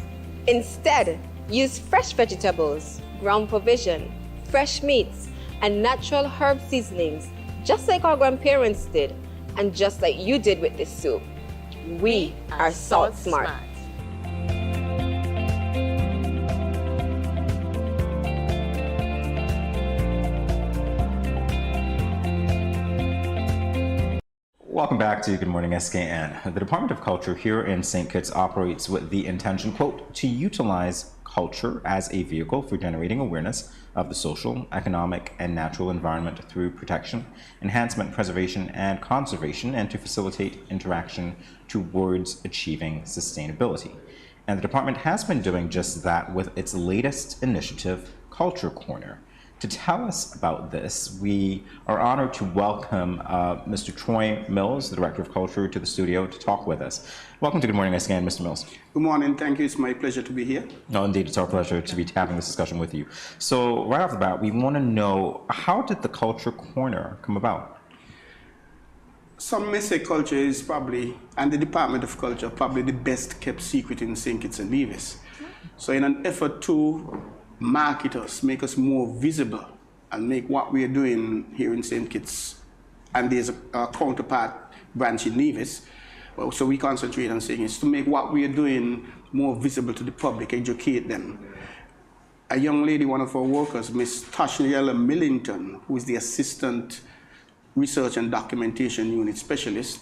Instead, use fresh vegetables, ground provision, fresh meats, and natural herb seasonings, just like our grandparents did, and just like you did with this soup. We are Salt Smart. Welcome back to Good Morning SKN. The Department of Culture here in St. Kitts operates with the intention, quote, to utilize culture as a vehicle for generating awareness of the social, economic, and natural environment through protection, enhancement, preservation, and conservation, and to facilitate interaction towards achieving sustainability. And the department has been doing just that with its latest initiative, Culture Corner. To tell us about this, we are honored to welcome Mr. Troy Mills, the Director of Culture, to the studio to talk with us. Welcome to Good Morning SKN, Mr. Mills. Good morning. Thank you. It's my pleasure to be here. No, indeed, it's our pleasure to be having this discussion with you. So right off the bat, we want to know, how did the Culture Corner come about? Some may say culture is probably, and the Department of Culture, probably the best kept secret in St. Kitts and Nevis. So in an effort to market us, make us more visible, and make what we are doing here in St. Kitts, and there's a counterpart branch in Nevis, so we concentrate on saying is to make what we are doing more visible to the public, educate them. A young lady, one of our workers, Miss Tashiela Millington, who is the Assistant Research and Documentation Unit Specialist,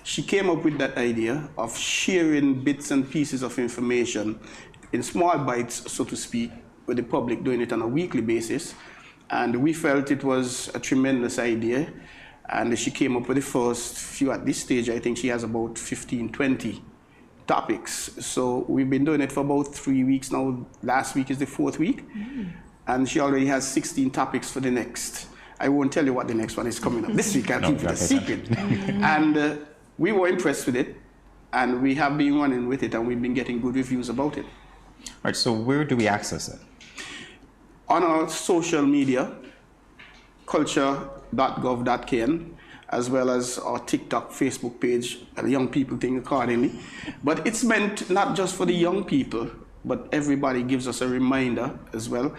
she came up with that idea of sharing bits and pieces of information in small bites, so to speak, with the public, doing it on a weekly basis. And we felt it was a tremendous idea. And she came up with the first few. At this stage, I think she has about 15, 20 topics. So we've been doing it for about 3 weeks now. Last week is the 4th week. And she already has 16 topics for the next. I won't tell you what the next one is coming up this week. I'll keep it a secret. And we were impressed with it. And we have been running with it, and we've been getting good reviews about it. All right, so where do we access it? On our social media, culture.gov.kn, as well as our TikTok, Facebook page, and the young people think accordingly. But it's meant not just for the young people, but everybody gives us a reminder as well.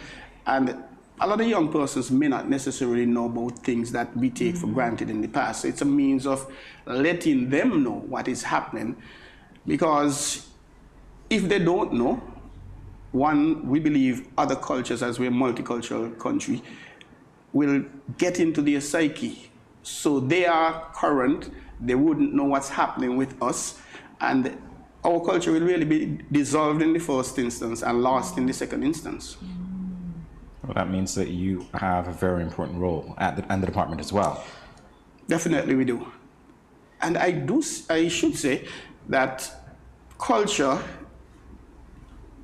And a lot of young persons may not necessarily know about things that we take for granted in the past. So it's a means of letting them know what is happening, because if they don't know, one, we believe other cultures, as we're a multicultural country, will get into their psyche. So they are current, they wouldn't know what's happening with us, and our culture will really be dissolved in the first instance and lost in the second instance. Well, that means that you have a very important role at the department as well. Definitely we do. And I should say that culture,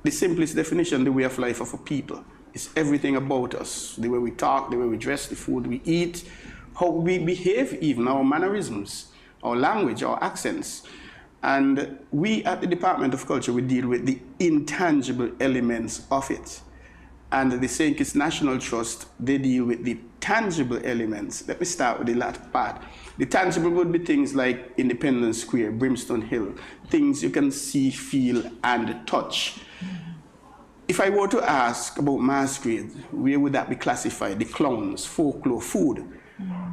the simplest definition, the way of life of a people. It's everything about us. The way we talk, the way we dress, the food we eat, how we behave, even our mannerisms, our language, our accents. And we at the Department of Culture, we deal with the intangible elements of it. And the St. Kitts National Trust, they deal with the tangible elements. Let me start with the latter part. The tangible would be things like Independence Square, Brimstone Hill, things you can see, feel, and touch. If I were to ask about masquerade, where would that be classified? The clowns, folklore, food.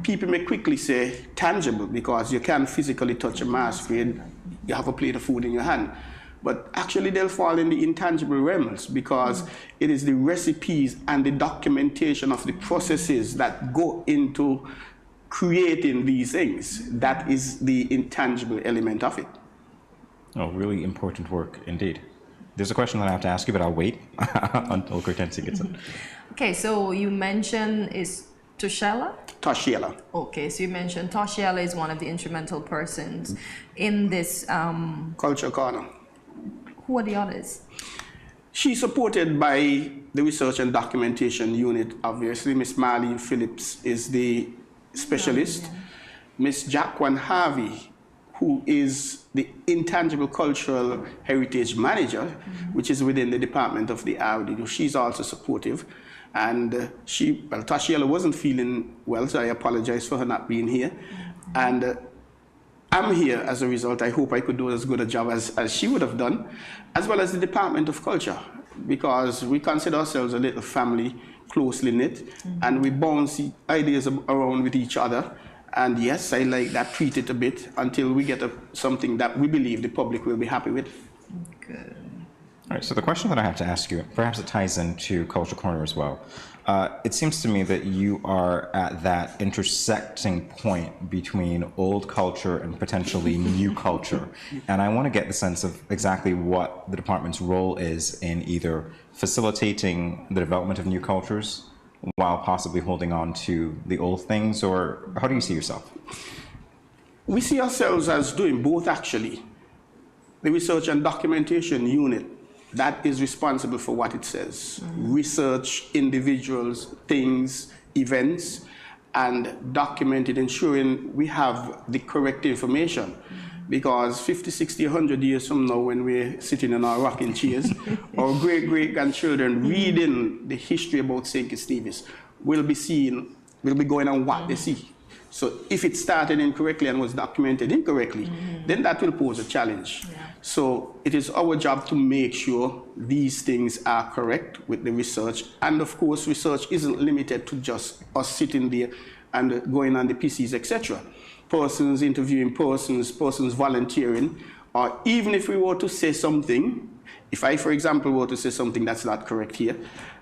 People may quickly say tangible because you can physically touch a masquerade, you have a plate of food in your hand. But actually they'll fall in the intangible realms because it is the recipes and the documentation of the processes that go into creating these things. That is the intangible element of it. Oh, really important work indeed. There's a question that I have to ask you, but I'll wait until Kortensia gets it. Okay, so you mentioned is Toshiela? Toshiela. Okay, so you mentioned Toshiela is one of the instrumental persons in this Culture Corner. Who are the others? She's supported by the Research and Documentation Unit, obviously. Miss Marlene Phillips is the specialist. Miss Jacqueline Harvey, who is the Intangible Cultural Heritage Manager, which is within the Department of the RD. She's also supportive. And Toshiela wasn't feeling well, so I apologize for her not being here. And I'm here as a result. I hope I could do as good a job as she would have done, as well as the Department of Culture, because we consider ourselves a little family, closely knit, and we bounce ideas around with each other. And yes, I like that, tweet it a bit until we get something that we believe the public will be happy with. Good. All right, so the question that I have to ask you, perhaps it ties into Culture Corner as well. It seems to me that you are at that intersecting point between old culture and potentially new culture. And I want to get the sense of exactly what the department's role is in either facilitating the development of new cultures while possibly holding on to the old things, or how do you see yourself? We see ourselves as doing both, actually. The Research and Documentation Unit, that is responsible for what it says. Research individuals, things, events, and document it, ensuring we have the correct information. Because 50, 60, 100 years from now, when we're sitting in our rocking chairs, our great-great-grandchildren reading the history about St. Kitts Nevis will be going on what they see. So if it started incorrectly and was documented incorrectly, then that will pose a challenge. So it is our job to make sure these things are correct with the research. And of course, research isn't limited to just us sitting there and going on the PCs, etc. Persons interviewing persons volunteering, or even if we were to say something, if I, for example, were to say something that's not correct here,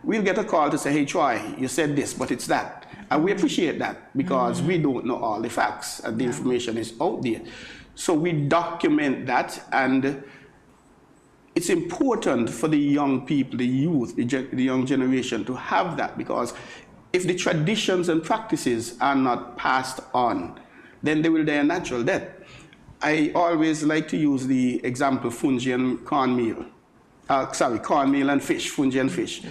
we'll get a call to say, hey, Troy, you said this, but it's that. And we appreciate that because we don't know all the facts and the information is out there. So we document that, and it's important for the young people, the youth, the young generation to have that, because if the traditions and practices are not passed on, then they will die a natural death. I always like to use the example fungi and cornmeal. Cornmeal and fish, fungi and fish.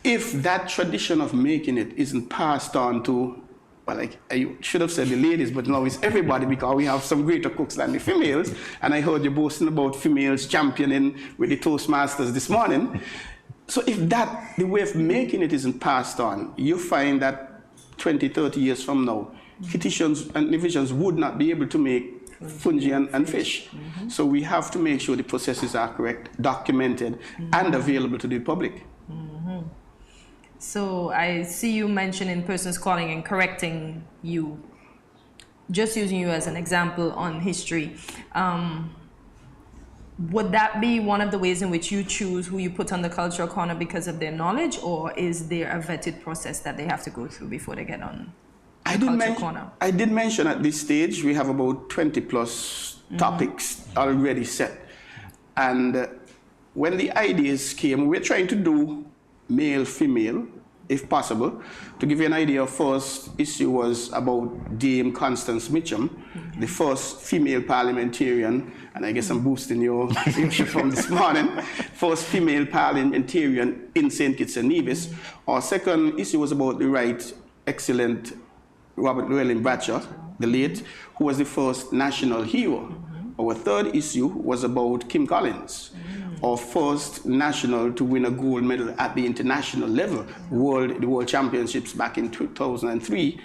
If that tradition of making it isn't passed on to, well, like I should have said the ladies, but now it's everybody, because we have some greater cooks than the females. And I heard you boasting about females championing with the Toastmasters this morning. So if that, the way of making it isn't passed on, you find that 20, 30 years from now, Kittitians and Nevisians would not be able to make fungi and fish. So we have to make sure the processes are correct, documented, and available to the public. So I see you mentioning persons calling and correcting you, just using you as an example on history. would that be one of the ways in which you choose who you put on the cultural corner because of their knowledge, or is there a vetted process that they have to go through before they get on the cultural corner? I did mention at this stage we have about 20 plus topics already set. And when the ideas came, we're trying to do male, female, if possible. To give you an idea, first issue was about Dame Constance Mitchum, the first female parliamentarian, and I guess I'm boosting your future from this morning, first female parliamentarian in St. Kitts and Nevis. Our second issue was about the right excellent Robert Llewellyn Bratcher, the late, who was the first national hero. Our third issue was about Kim Collins, our first national to win a gold medal at the international level, the World Championships back in 2003.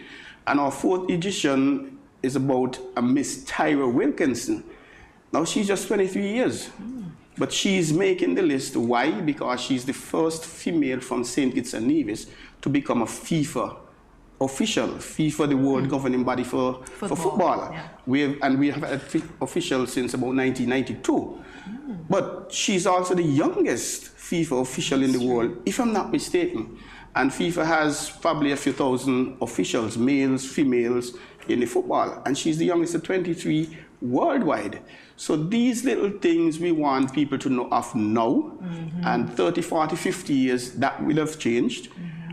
And our fourth edition is about a Miss Tyra Wilkinson. Now she's just 23 years, but she's making the list. Why? Because she's the first female from St. Kitts and Nevis to become a FIFA official, FIFA, the world governing body for football. Yeah. We have had official since about 1992. But she's also the youngest FIFA official in the world, if I'm not mistaken. And FIFA has probably a few thousand officials, males, females, in the football. And she's the youngest of 23 worldwide. So these little things we want people to know of now. And 30, 40, 50 years, that will have changed.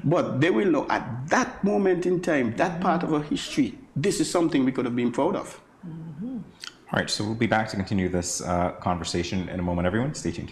But they will know at that moment in time, that part of our history, this is something we could have been proud of. All right, so we'll be back to continue this conversation in a moment, everyone. Stay tuned.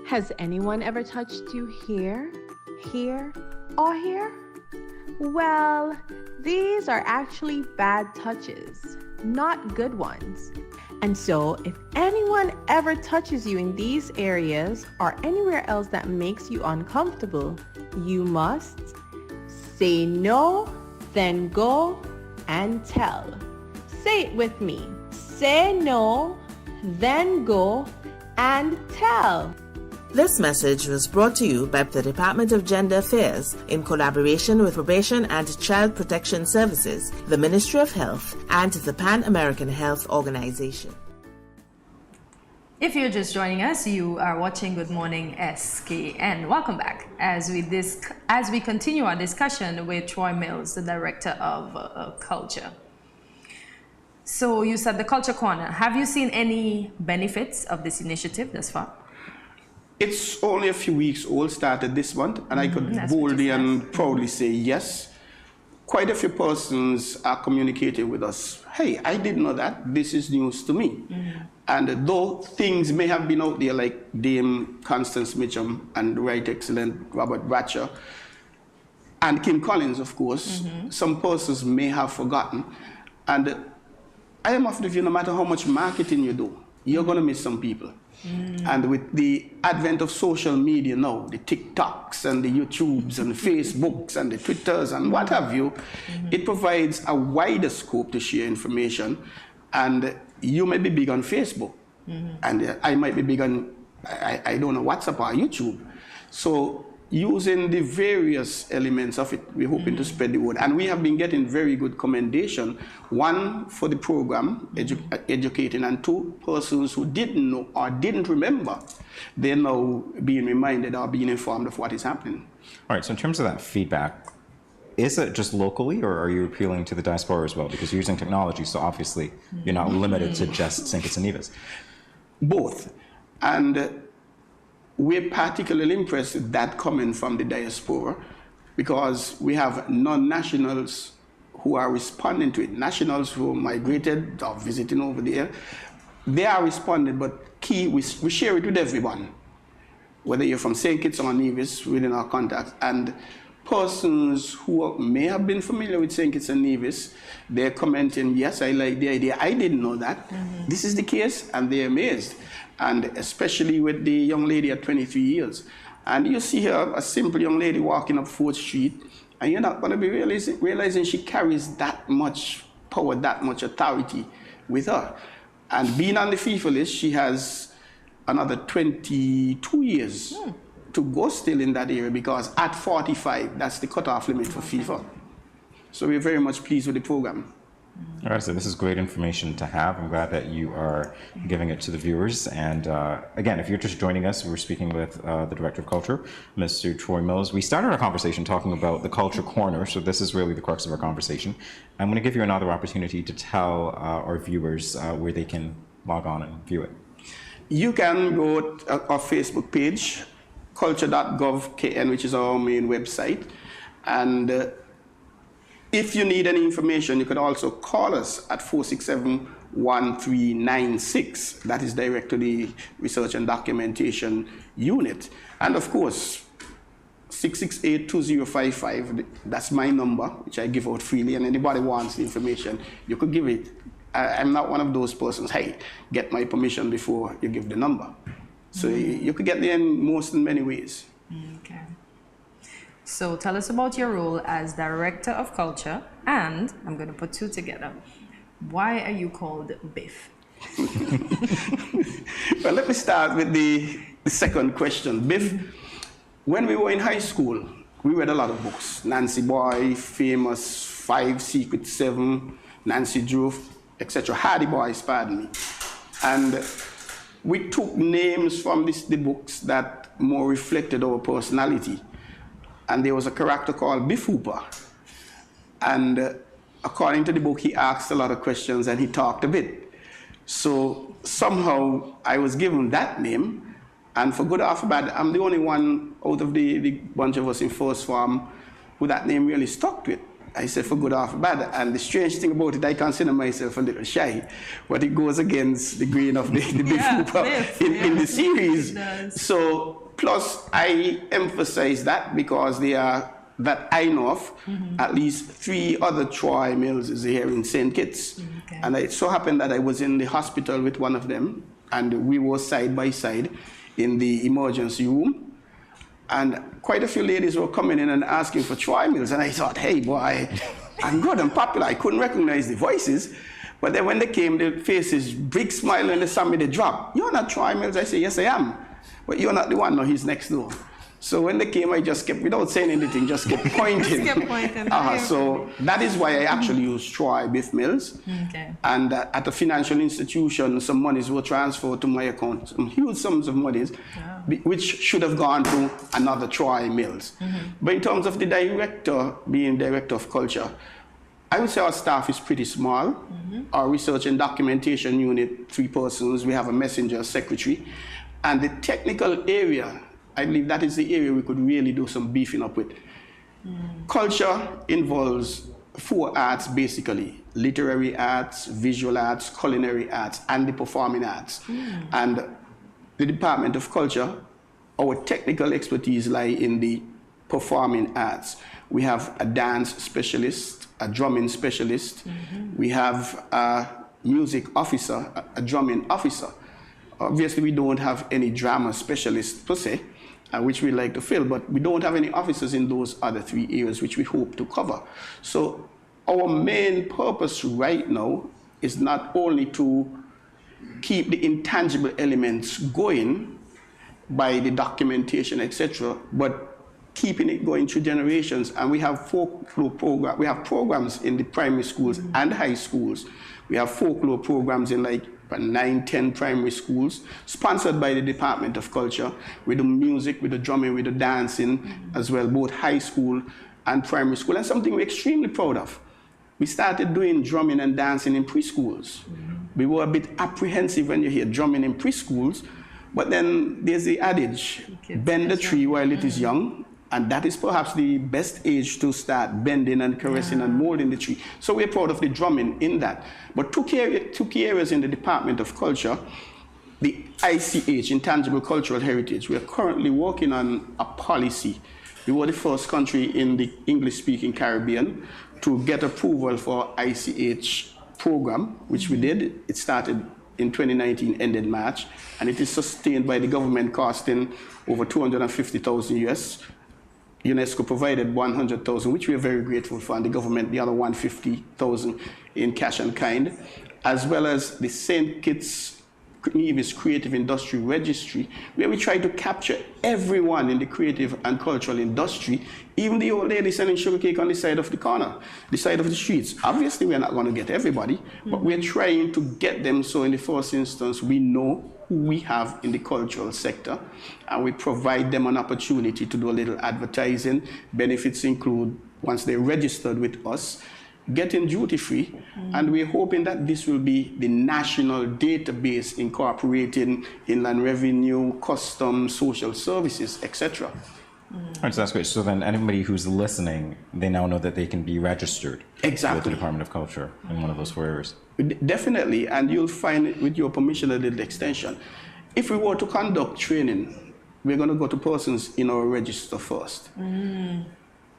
Has anyone ever touched you here, here, or here? Well, these are actually bad touches, not good ones. And so, if anyone ever touches you in these areas or anywhere else that makes you uncomfortable, you must say no, then go and tell. Say it with me. Say no, then go and tell. This message was brought to you by the Department of Gender Affairs in collaboration with Probation and Child Protection Services, the Ministry of Health, and the Pan American Health Organization. If you're just joining us, you are watching Good Morning SKN. Welcome back as we continue our discussion with Troy Mills, the Director of Culture. So you said the Culture Corner. Have you seen any benefits of this initiative thus far? It's only a few weeks old, started this month, and I could boldly and proudly say yes. Quite a few persons are communicating with us. Hey, I didn't know that. This is news to me. And though things may have been out there like Dame Constance Mitchum and Right Excellent Robert Bratcher and Kim Collins, of course, some persons may have forgotten. And I am of the view, no matter how much marketing you do, you're going to miss some people. And with the advent of social media now, the TikToks and the YouTubes and the Facebooks and the Twitters and what have you, it provides a wider scope to share information. And you may be big on Facebook, and I might be big on, I don't know, WhatsApp or YouTube. So using the various elements of it, we're hoping to spread the word. And we have been getting very good commendation. One, for the program, educating, and two, persons who didn't know or didn't remember, they're now being reminded or being informed of what is happening. All right, so in terms of that feedback, is it just locally, or are you appealing to the diaspora as well? Because you're using technology, so obviously you're not limited to just St. Kitts and Nevis. Both. And we're particularly impressed with that coming from the diaspora, because we have non-nationals who are responding to it, nationals who migrated or visiting over there, they are responding, but key, we share it with everyone. Whether you're from St. Kitts or Nevis, within our contacts, and persons who may have been familiar with St. Kitts and Nevis, they're commenting, yes, I like the idea, I didn't know that. This is the case, and they're amazed. And especially with the young lady at 23 years. And you see her, a simple young lady walking up 4th Street, and you're not going to be realizing she carries that much power, that much authority with her. And being on the FIFA list, she has another 22 years to go still in that area, because at 45, that's the cutoff limit for FIFA. So we're very much pleased with the program. All right, so this is great information to have. I'm glad that you are giving it to the viewers. And again, if you're just joining us, we're speaking with the Director of Culture, Mr. Troy Mills. We started our conversation talking about the Culture Corner, so this is really the crux of our conversation. I'm going to give you another opportunity to tell our viewers where they can log on and view it. You can go to our Facebook page, culture.gov.kn, which is our main website. And if you need any information, you could also call us at 467-1396. That is direct to the Research and Documentation Unit. And of course, 668-2055, that's my number, which I give out freely, and anybody wants the information, you could give it. I'm not one of those persons, hey, get my permission before you give the number. So you could get there in many ways. Okay. So tell us about your role as Director of Culture, and I'm going to put two together. Why are you called Biff? Well, let me start with the second question. Biff, when we were in high school, we read a lot of books. Nancy Boy, famous 5 Secret 7, Nancy Drew, etc. Hardy Boys, pardon me. And we took names from the books that more reflected our personality. And there was a character called Biff Hooper. And according to the book, he asked a lot of questions and he talked a bit. So somehow I was given that name. And for good or for bad, I'm the only one out of the bunch of us in first form who that name really stuck with. I said for good or for bad. And the strange thing about it, I consider myself a little shy, but it goes against the grain of the Biff Hooper in the series. So plus, I emphasize that because they are, that I know of, at least 3 other Troy Mills is here in St. Kitts. And it so happened that I was in the hospital with one of them, and we were side by side in the emergency room. And quite a few ladies were coming in and asking for Troy Mills. And I thought, hey, boy, I'm good and popular. I couldn't recognize the voices. But then when they came, the faces, big smile, and they saw me, they dropped. You're not Troy Mills? I said, yes, I am. But you're not the one, no, he's next door. So when they came, I just kept, without saying anything, just kept pointing. Just kept pointing. So that is why I actually use Troy Biff Mills. Okay. And at a financial institution, some monies were transferred to my account, some huge sums of monies, which should have gone to another Troy Mills. But in terms of the director, being Director of Culture, I would say our staff is pretty small. Our Research and Documentation Unit, 3 persons. We have a messenger, a secretary. And the technical area, I believe that is the area we could really do some beefing up with. Culture involves 4 arts basically: literary arts, visual arts, culinary arts, and the performing arts. And the Department of Culture, our technical expertise lie in the performing arts. We have a dance specialist, a drumming specialist. We have a music officer, a drumming officer. Obviously, we don't have any drama specialists per se, which we like to fill, but we don't have any officers in those other 3 areas which we hope to cover. So our main purpose right now is not only to keep the intangible elements going by the documentation, etc., but keeping it going through generations. And we have folklore we have programs in the primary schools and high schools. We have folklore programs in like 9, 10 primary schools, sponsored by the Department of Culture. We do music, we do drumming, we do dancing as well, both high school and primary school, and something we're extremely proud of. We started doing drumming and dancing in preschools. We were a bit apprehensive when you hear drumming in preschools, but then there's the adage, bend the tree while it is young, And that is perhaps the best age to start bending and caressing and molding the tree. So we're proud of the drumming in that. But two key areas in the Department of Culture, the ICH, Intangible Cultural Heritage. We are currently working on a policy. We were the first country in the English-speaking Caribbean to get approval for ICH program, which we did. It started in 2019, ended March, and it is sustained by the government costing over 250,000 US. UNESCO provided 100,000, which we are very grateful for, and the government the other 150,000 in cash and kind, as well as the St. Kitts Nevis Creative Industry Registry, where we try to capture everyone in the creative and cultural industry, even the old lady selling sugar cake on the side of the corner, the side of the streets. Obviously, we're not going to get everybody, but we're trying to get them so in the first instance, we know who we have in the cultural sector, and we provide them an opportunity to do a little advertising. Benefits include, once they're registered with us, getting duty-free, and we're hoping that this will be the national database incorporating inland revenue, customs, social services, etc. Right, so that's great. So then anybody who's listening, they now know that they can be registered with the Department of Culture in one of those 4 areas. Definitely, and you'll find, with your permission, a little extension. If we were to conduct training, we're going to go to persons in our register first.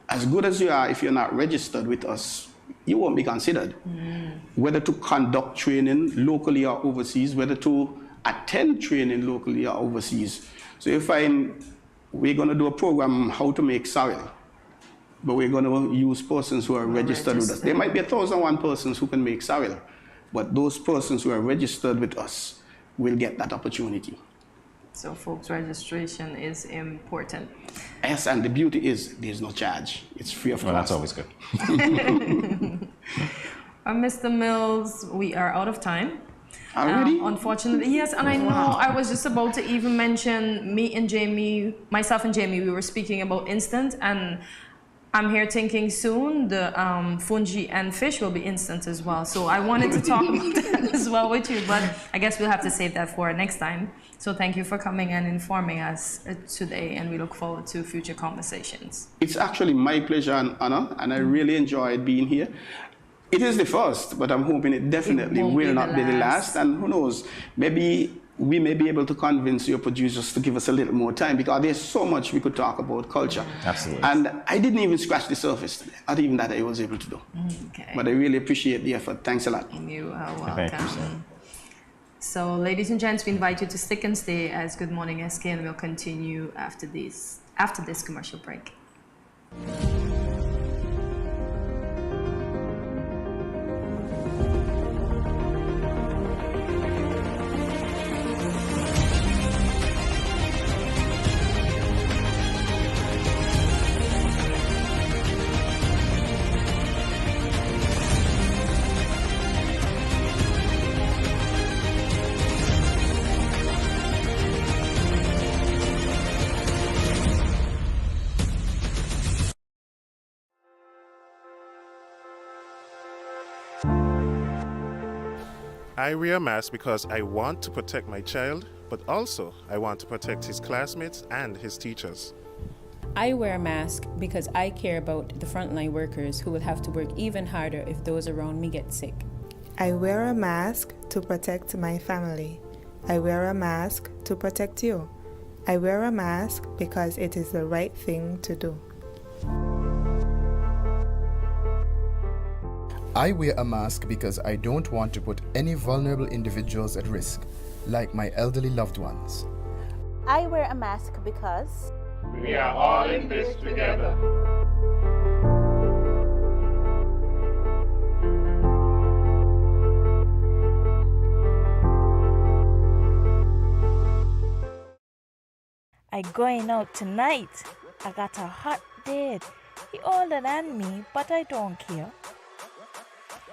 As good as you are, if you're not registered with us, you won't be considered. Whether to conduct training locally or overseas, whether to attend training locally or overseas. So you find we're going to do a program how to make sorrel, but we're going to use persons who are registered with us. There might be 1,001 persons who can make sorrel, but those persons who are registered with us will get that opportunity. So folks, registration is important. Yes, and the beauty is there's no charge. It's free of cost. Well, that's always good. Mr. Mills, we are out of time. Already? Unfortunately, yes. And I know I was just about to even mention myself and Jamie, we were speaking about instant, and I'm here thinking soon the fungi and fish will be instant as well. So I wanted to talk about that as well with you, but I guess we'll have to save that for next time. So thank you for coming and informing us today, and we look forward to future conversations. It's actually my pleasure and honor, and I really enjoyed being here. It is the first, but I'm hoping it definitely will not be the last. And who knows, maybe we may be able to convince your producers to give us a little more time, because there's so much we could talk about culture. Absolutely. And I didn't even scratch the surface today. Not even that I was able to do. Okay. But I really appreciate the effort. Thanks a lot. You are welcome. So, ladies and gents, we invite you to stick and stay as Good Morning SKN will continue after this commercial break. I wear a mask because I want to protect my child, but also I want to protect his classmates and his teachers. I wear a mask because I care about the frontline workers who will have to work even harder if those around me get sick. I wear a mask to protect my family. I wear a mask to protect you. I wear a mask because it is the right thing to do. I wear a mask because I don't want to put any vulnerable individuals at risk, like my elderly loved ones. I wear a mask because we are all in this together. I going out tonight. I got a hot date. He older than me, but I don't care.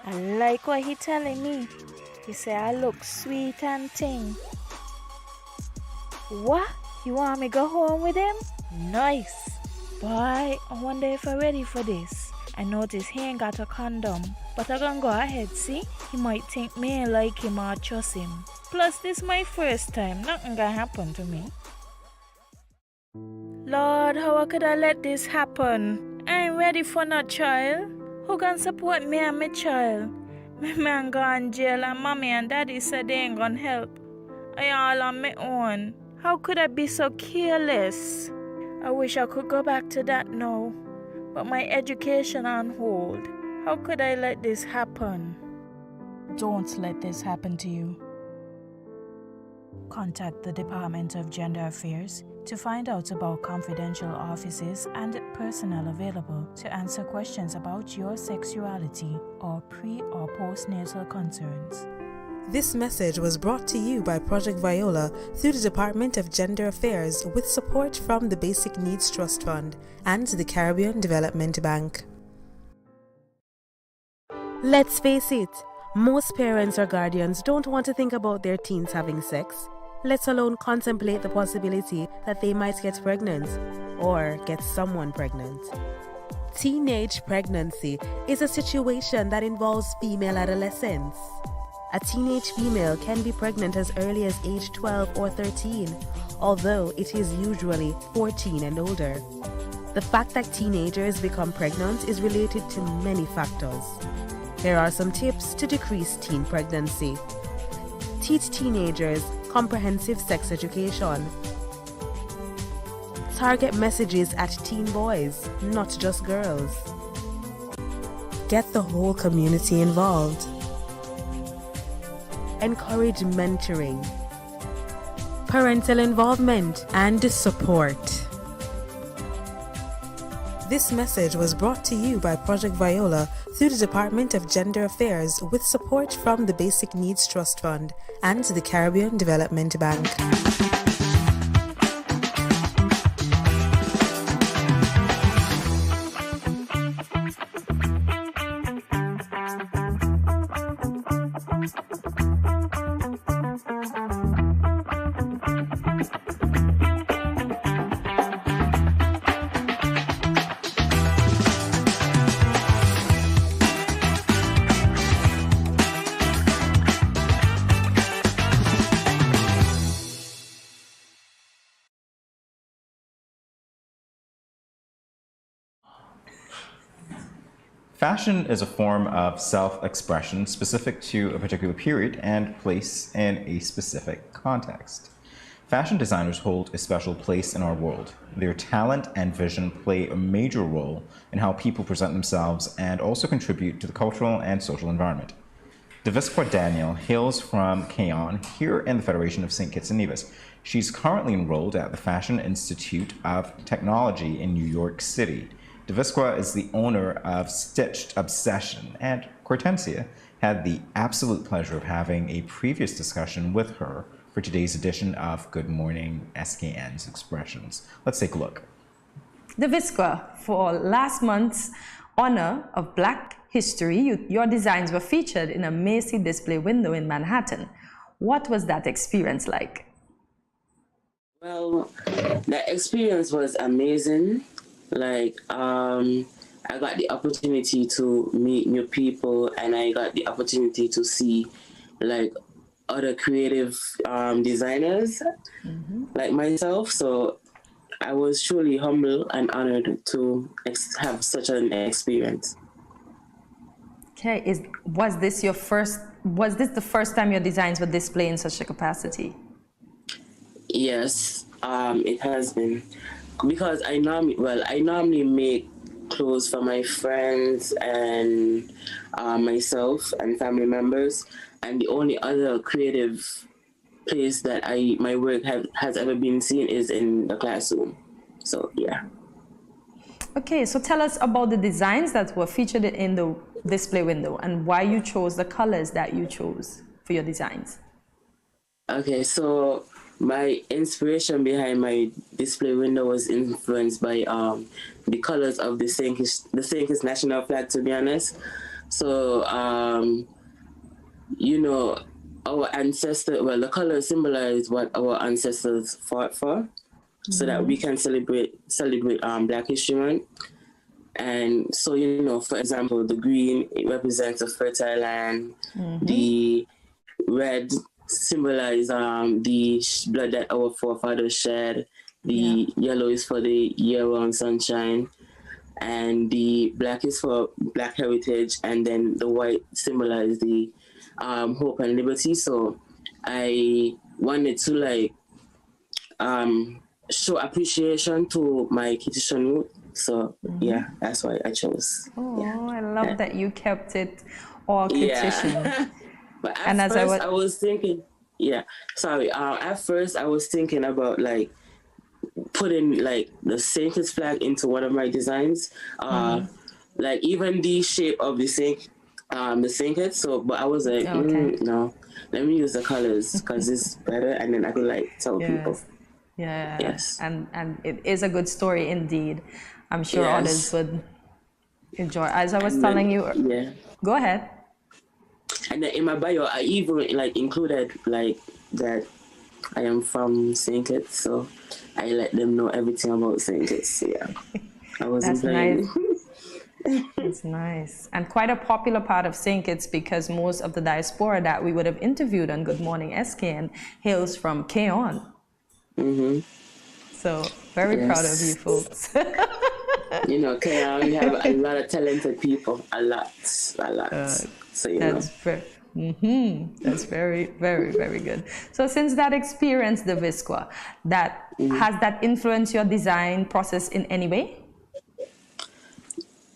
I like what he telling me. He say I look sweet and ting. What? You want me go home with him? Nice. Boy, I wonder if I'm ready for this. I notice he ain't got a condom, but I gonna go ahead, see? He might think me ain't like him or trust him. Plus, this my first time. Nothing gonna happen to me. Lord, how could I let this happen? I ain't ready for no child. Who can support me and my child? My man gone jail and mommy and daddy said they ain't gonna help. I all on my own. How could I be so careless? I wish I could go back to that now. But my education on hold. How could I let this happen? Don't let this happen to you. Contact the Department of Gender Affairs to find out about confidential offices and personnel available to answer questions about your sexuality or pre- or postnatal concerns. This message was brought to you by Project Viola through the Department of Gender Affairs with support from the Basic Needs Trust Fund and the Caribbean Development Bank. Let's face it, most parents or guardians don't want to think about their teens having sex, let alone contemplate the possibility that they might get pregnant or get someone pregnant. Teenage pregnancy is a situation that involves female adolescents. A teenage female can be pregnant as early as age 12 or 13, although it is usually 14 and older. The fact that teenagers become pregnant is related to many factors. Here are some tips to decrease teen pregnancy. Teach teenagers comprehensive sex education. Target messages at teen boys, not just girls. Get the whole community involved. Encourage mentoring, parental involvement, and support. This message was brought to you by Project Viola through the Department of Gender Affairs with support from the Basic Needs Trust Fund and the Caribbean Development Bank. Fashion is a form of self-expression specific to a particular period and place in a specific context. Fashion designers hold a special place in our world. Their talent and vision play a major role in how people present themselves and also contribute to the cultural and social environment. Devisqua Daniel hails from Cayon here in the Federation of St. Kitts and Nevis. She's currently enrolled at the Fashion Institute of Technology in New York City. Devisqua is the owner of Stitched Obsession, and Kortensia had the absolute pleasure of having a previous discussion with her for today's edition of Good Morning SKN's Expressions. Let's take a look. Devisqua, for last month's honor of Black History, your designs were featured in a Macy display window in Manhattan. What was that experience like? Well, that experience was amazing. I got the opportunity to meet new people, and I got the opportunity to see other creative designers like myself. So I was truly humbled and honored to have such an experience. Okay, was this the first time your designs were displayed in such a capacity? Yes, it has been. Because I normally make clothes for my friends and myself and family members, and the only other creative place that my work has ever been seen is in the classroom. So yeah. Okay, so tell us about the designs that were featured in the display window and why you chose the colors that you chose for your designs. Okay, so my inspiration behind my display window was influenced by the colors of the St. Kitts national flag, to be honest. So, our the colors symbolize what our ancestors fought for, so that we can celebrate Black History Month. And so, for example, the green, it represents a fertile land. The red symbolize the blood that our forefathers shed. The yellow is for the year-round sunshine, and the black is for Black heritage, and then the white symbolizes the hope and liberty. So I wanted to like show appreciation to my Kittitian root. So yeah, that's why I chose. Oh, I love that you kept it all Kittitian. Yeah. But at first I was thinking, at first I was thinking about like putting like the St. Kitts flag into one of my designs. Like even the shape of the St. Kitts. So, but I was like, no, let me use the colors because it's better, and then I could like tell people. Yeah. Yes. And it is a good story indeed. I'm sure others would enjoy. As I was telling you. Yeah. Go ahead. And then in my bio, I even like included like that I am from St. Kitts, so I let them know everything about St. Kitts. Yeah. I wasn't playing. Nice. That's nice. And quite a popular part of St. Kitts because most of the diaspora that we would have interviewed on Good Morning SKN hails from Keon. So very proud of you folks. You know, Keon, we have a lot of talented people. A lot. So, you know. That's very, very, very good. So since that experience, the Visqua, has that influenced your design process in any way?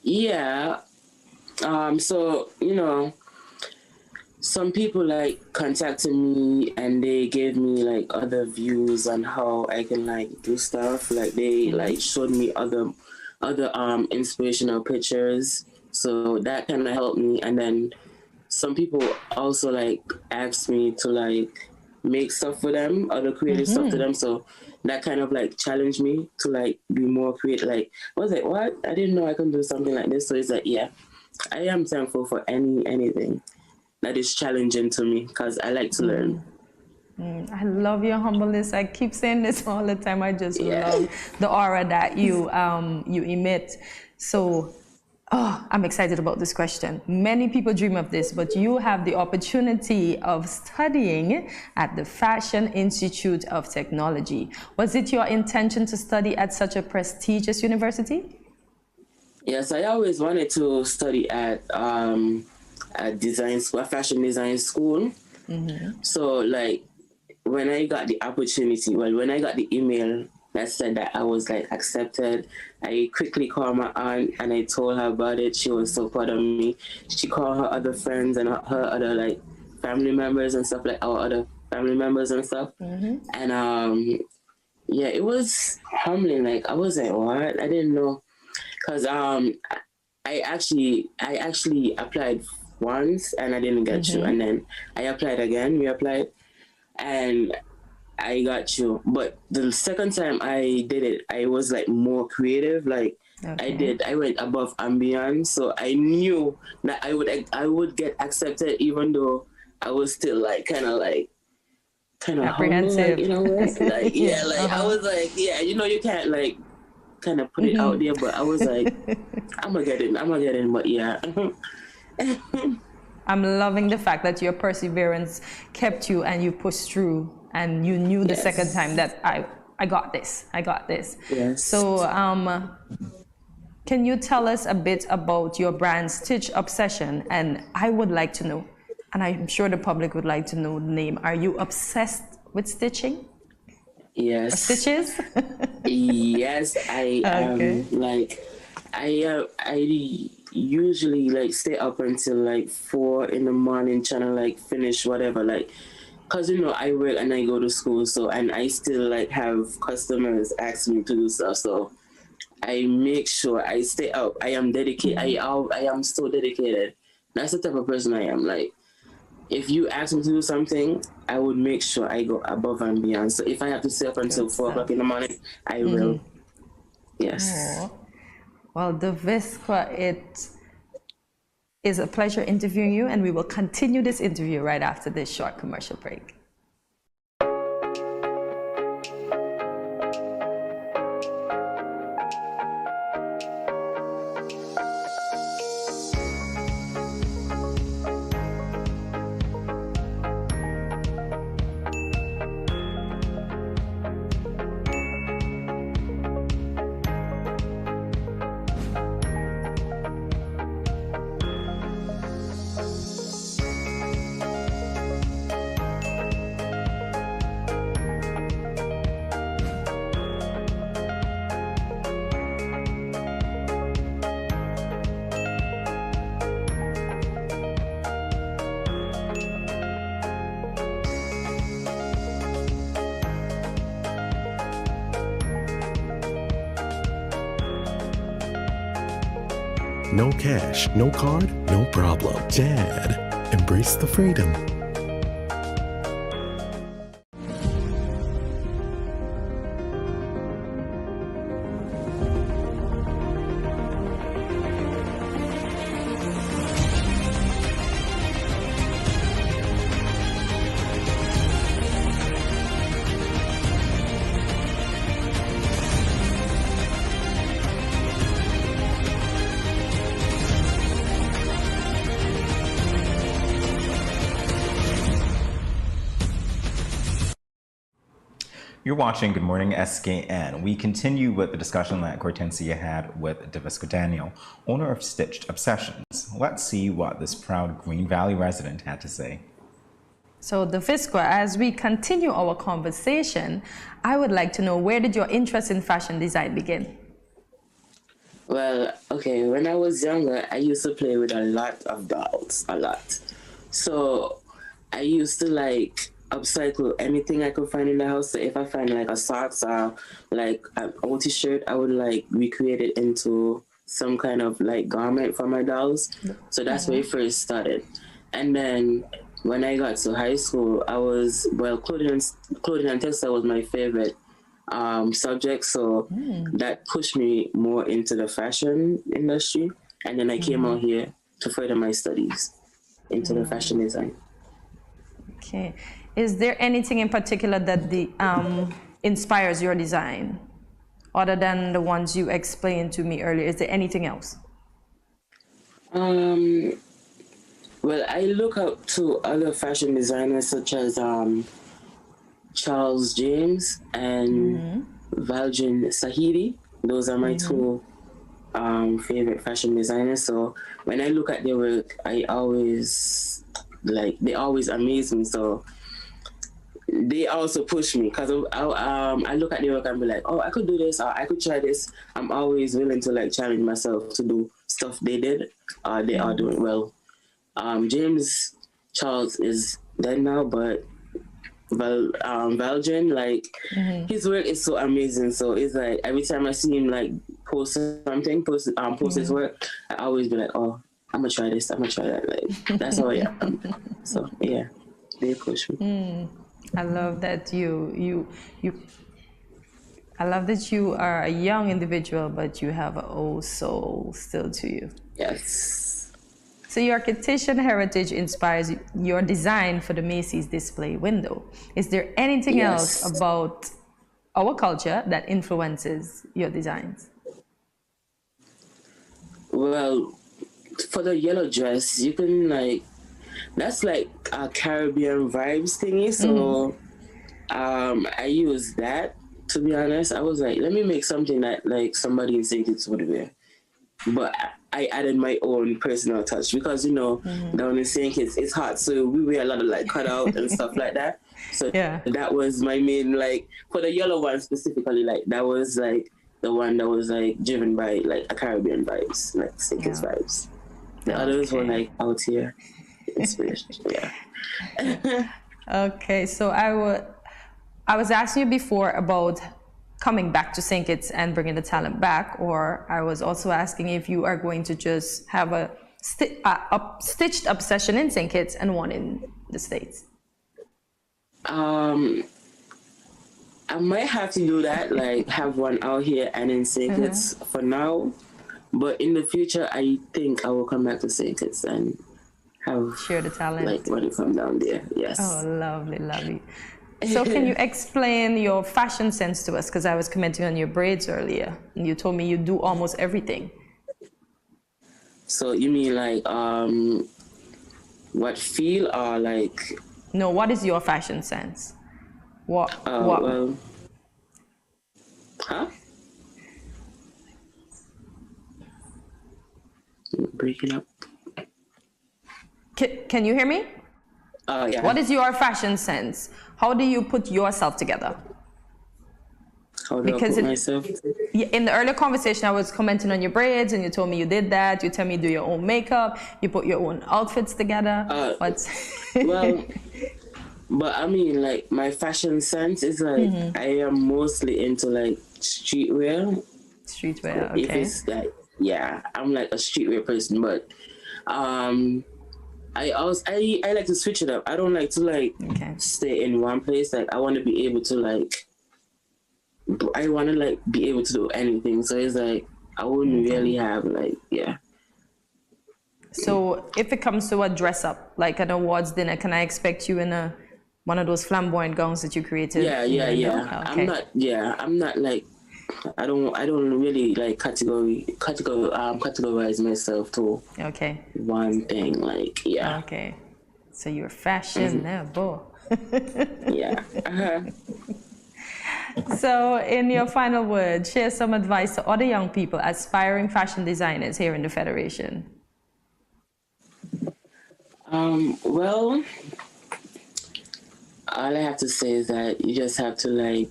Yeah. So, you know, some people like contacted me and they gave me like other views on how I can like do stuff. Like they like showed me other inspirational pictures. So that kind of helped me. And then some people also like asked me to like make stuff for them, other creative stuff to them. So that kind of like challenged me to like be more creative. Like I was like, what? I didn't know I can do something like this. So it's like, yeah, I am thankful for anything that is challenging to me because I like to learn. I love your humbleness. I keep saying this all the time. I just love the aura that you emit. So, I'm excited about this question. Many people dream of this, but you have the opportunity of studying at the Fashion Institute of Technology. Was it your intention to study at such a prestigious university? Yes, I always wanted to study at fashion design school. So like when I got the opportunity, when I got the email that said that I was like accepted, I quickly called my aunt and I told her about it. She was so proud of me. She called her other friends and her other like family members and stuff, like our other family members and stuff. And yeah, it was humbling. Like I was like, what? I didn't know. Cause I actually applied once and I didn't get you, and then I applied again, reapplied, and I got you. But the second time I did it, I was like more creative. Like I went above and beyond. So I knew that I would get accepted, even though I was still like kind of apprehensive. Humble, like, you know, like I was like, you know, you can't like kind of put it out there, but I was like, I'm gonna get in, but yeah. I'm loving the fact that your perseverance kept you and you pushed through and you knew the second time that I got this. Yes. So can you tell us a bit about your brand Stitch Obsession? And I would like to know, and I'm sure the public would like to know the name. Are you obsessed with stitching? Yes. Or stitches? Yes, I am. Like I usually like stay up until like 4 in the morning trying to like finish whatever, like, cause you know I work and I go to school, so and I still like have customers ask me to do stuff, so I make sure I stay up. I am dedicated. I am so dedicated. That's the type of person I am. Like, if you ask me to do something, I would make sure I go above and beyond. So if I have to stay up until 4 o'clock in the morning, I will. Yes. Aww. Well, the Visqua, it is a pleasure interviewing you, and we will continue this interview right after this short commercial break. No cash, no card, no problem. Dad, embrace the freedom. You're watching Good Morning SKN. We continue with the discussion that Kortensia had with Davisco Daniel, owner of Stitched Obsessions. Let's see what this proud Green Valley resident had to say. So Davisco, as we continue our conversation, I would like to know, where did your interest in fashion design begin? Well, okay, when I was younger, I used to play with a lot of dolls, a lot. So I used to like upcycle anything I could find in the house. So if I find like a socks or like an outie shirt, I would like recreate it into some kind of like garment for my dolls. So that's where it first started. And then when I got to high school, I was, well, clothing and textile was my favorite subject. So that pushed me more into the fashion industry. And then I came out here to further my studies into the fashion design. Okay. Is there anything in particular that inspires your design, other than the ones you explained to me earlier? Is there anything else? Well, I look up to other fashion designers such as Charles James and Valjean Sahidi. Those are my two favorite fashion designers. So when I look at their work, I always they always amaze me. So they also push me, because I look at their work and be like, oh, I could do this, or I could try this. I'm always willing to like challenge myself to do stuff they did. They are doing well. James Charles is dead now, but Valjean, like his work is so amazing. So it's like every time I see him like post something, post his work, I always be like, oh, I'm gonna try this, I'm gonna try that. Like that's how I am. So yeah, they push me. I love that I love that you are a young individual, but you have an old soul still to you. Yes. So your Cartesian heritage inspires your design for the Macy's display window. Is there anything else about our culture that influences your designs? Well, for the yellow dress, you can like, that's like a Caribbean vibes thingy. So I use that, to be honest. I was like, let me make something that like somebody in St. Kitts would wear. But I added my own personal touch because, you know, down in St. Kitts, it's hot. So we wear a lot of like cutout and stuff like that. So that was my main, like, for the yellow one specifically, like that was like the one that was like driven by like a Caribbean vibes, like St. Kitts vibes. The others were like out here. Inspiration. Okay, so I was asking you before about coming back to St. Kitts and bringing the talent back, or I was also asking if you are going to just have a stitched obsession in St. Kitts and one in the States. I might have to do that, like have one out here and in St. Kitts for now, but in the future I think I will come back to St. Kitts and share the talent, like when you come down there. Yes. Oh, lovely, lovely. So can you explain your fashion sense to us? Because I was commenting on your braids earlier, and you told me you do almost everything. So you mean like what feel or like? No, what is your fashion sense? What? Well, huh? Breaking up. Can you hear me? Yeah. What is your fashion sense? How do you put yourself together? How do I put myself? In the earlier conversation, I was commenting on your braids, and you told me you did that. You tell me you do your own makeup. You put your own outfits together. Well, but I mean, like my fashion sense is like I am mostly into like streetwear. Streetwear, okay. If it's like yeah, I'm like a streetwear person, but I like to switch it up. I don't like to like stay in one place. Like I want to be able to like be able to do anything. So it's like I wouldn't really have like So if it comes to a dress up, like an awards dinner, can I expect you in one of those flamboyant gowns that you created? Yeah. Okay. I'm not like I don't really like categorize myself to one thing. Like Okay. So you're fashionable. Yeah. So in your final words, share some advice to other young people, aspiring fashion designers here in the Federation. Well, all I have to say is that you just have to like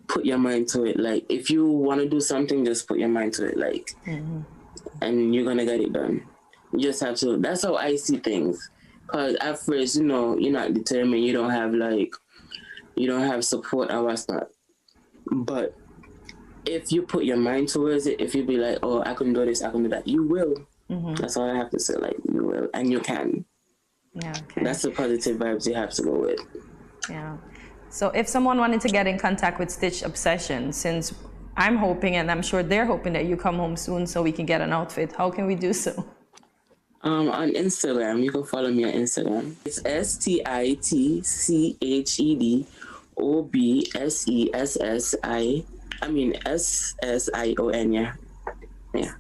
put your mind to it. Like if you want to do something, just put your mind to it. Like, and you're gonna get it done. You just have to. That's how I see things. Cause at first, you're not determined. You don't have support or what's not. But if you put your mind towards it, if you be like, oh, I can do this, I can do that, you will. That's all I have to say. Like you will, and you can. Yeah. Okay. That's the positive vibes you have to go with. Yeah. So if someone wanted to get in contact with Stitch Obsession, since I'm hoping and I'm sure they're hoping that you come home soon so we can get an outfit, how can we do so? On Instagram, you can follow me on Instagram. It's STITCHEDOBSESSION. Yeah.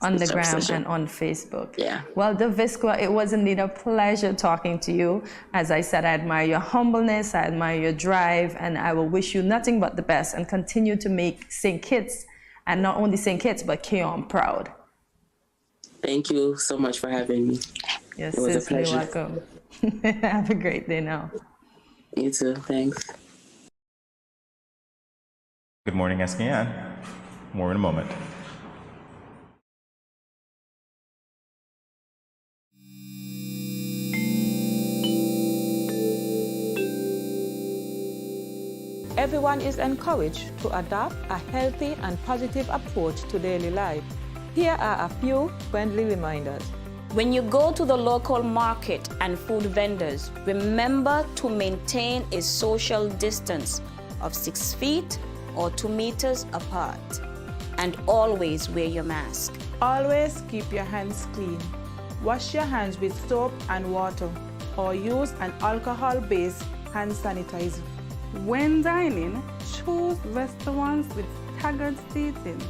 On the gram and on Facebook. Yeah. Well, Davisqua, it was indeed a pleasure talking to you. As I said, I admire your humbleness, I admire your drive, and I will wish you nothing but the best and continue to make St. Kitts, and not only St. Kitts, but Keon proud. Thank you so much for having me. Yes, it was a you're pleasure. welcome. Have a great day now. You too. Thanks. Good morning, SKN. More in a moment. Everyone is encouraged to adopt a healthy and positive approach to daily life. Here are a few friendly reminders. When you go to the local market and food vendors, remember to maintain a social distance of 6 feet or 2 meters apart. And always wear your mask. Always keep your hands clean. Wash your hands with soap and water or use an alcohol-based hand sanitizer. When dining, choose restaurants with staggered seating.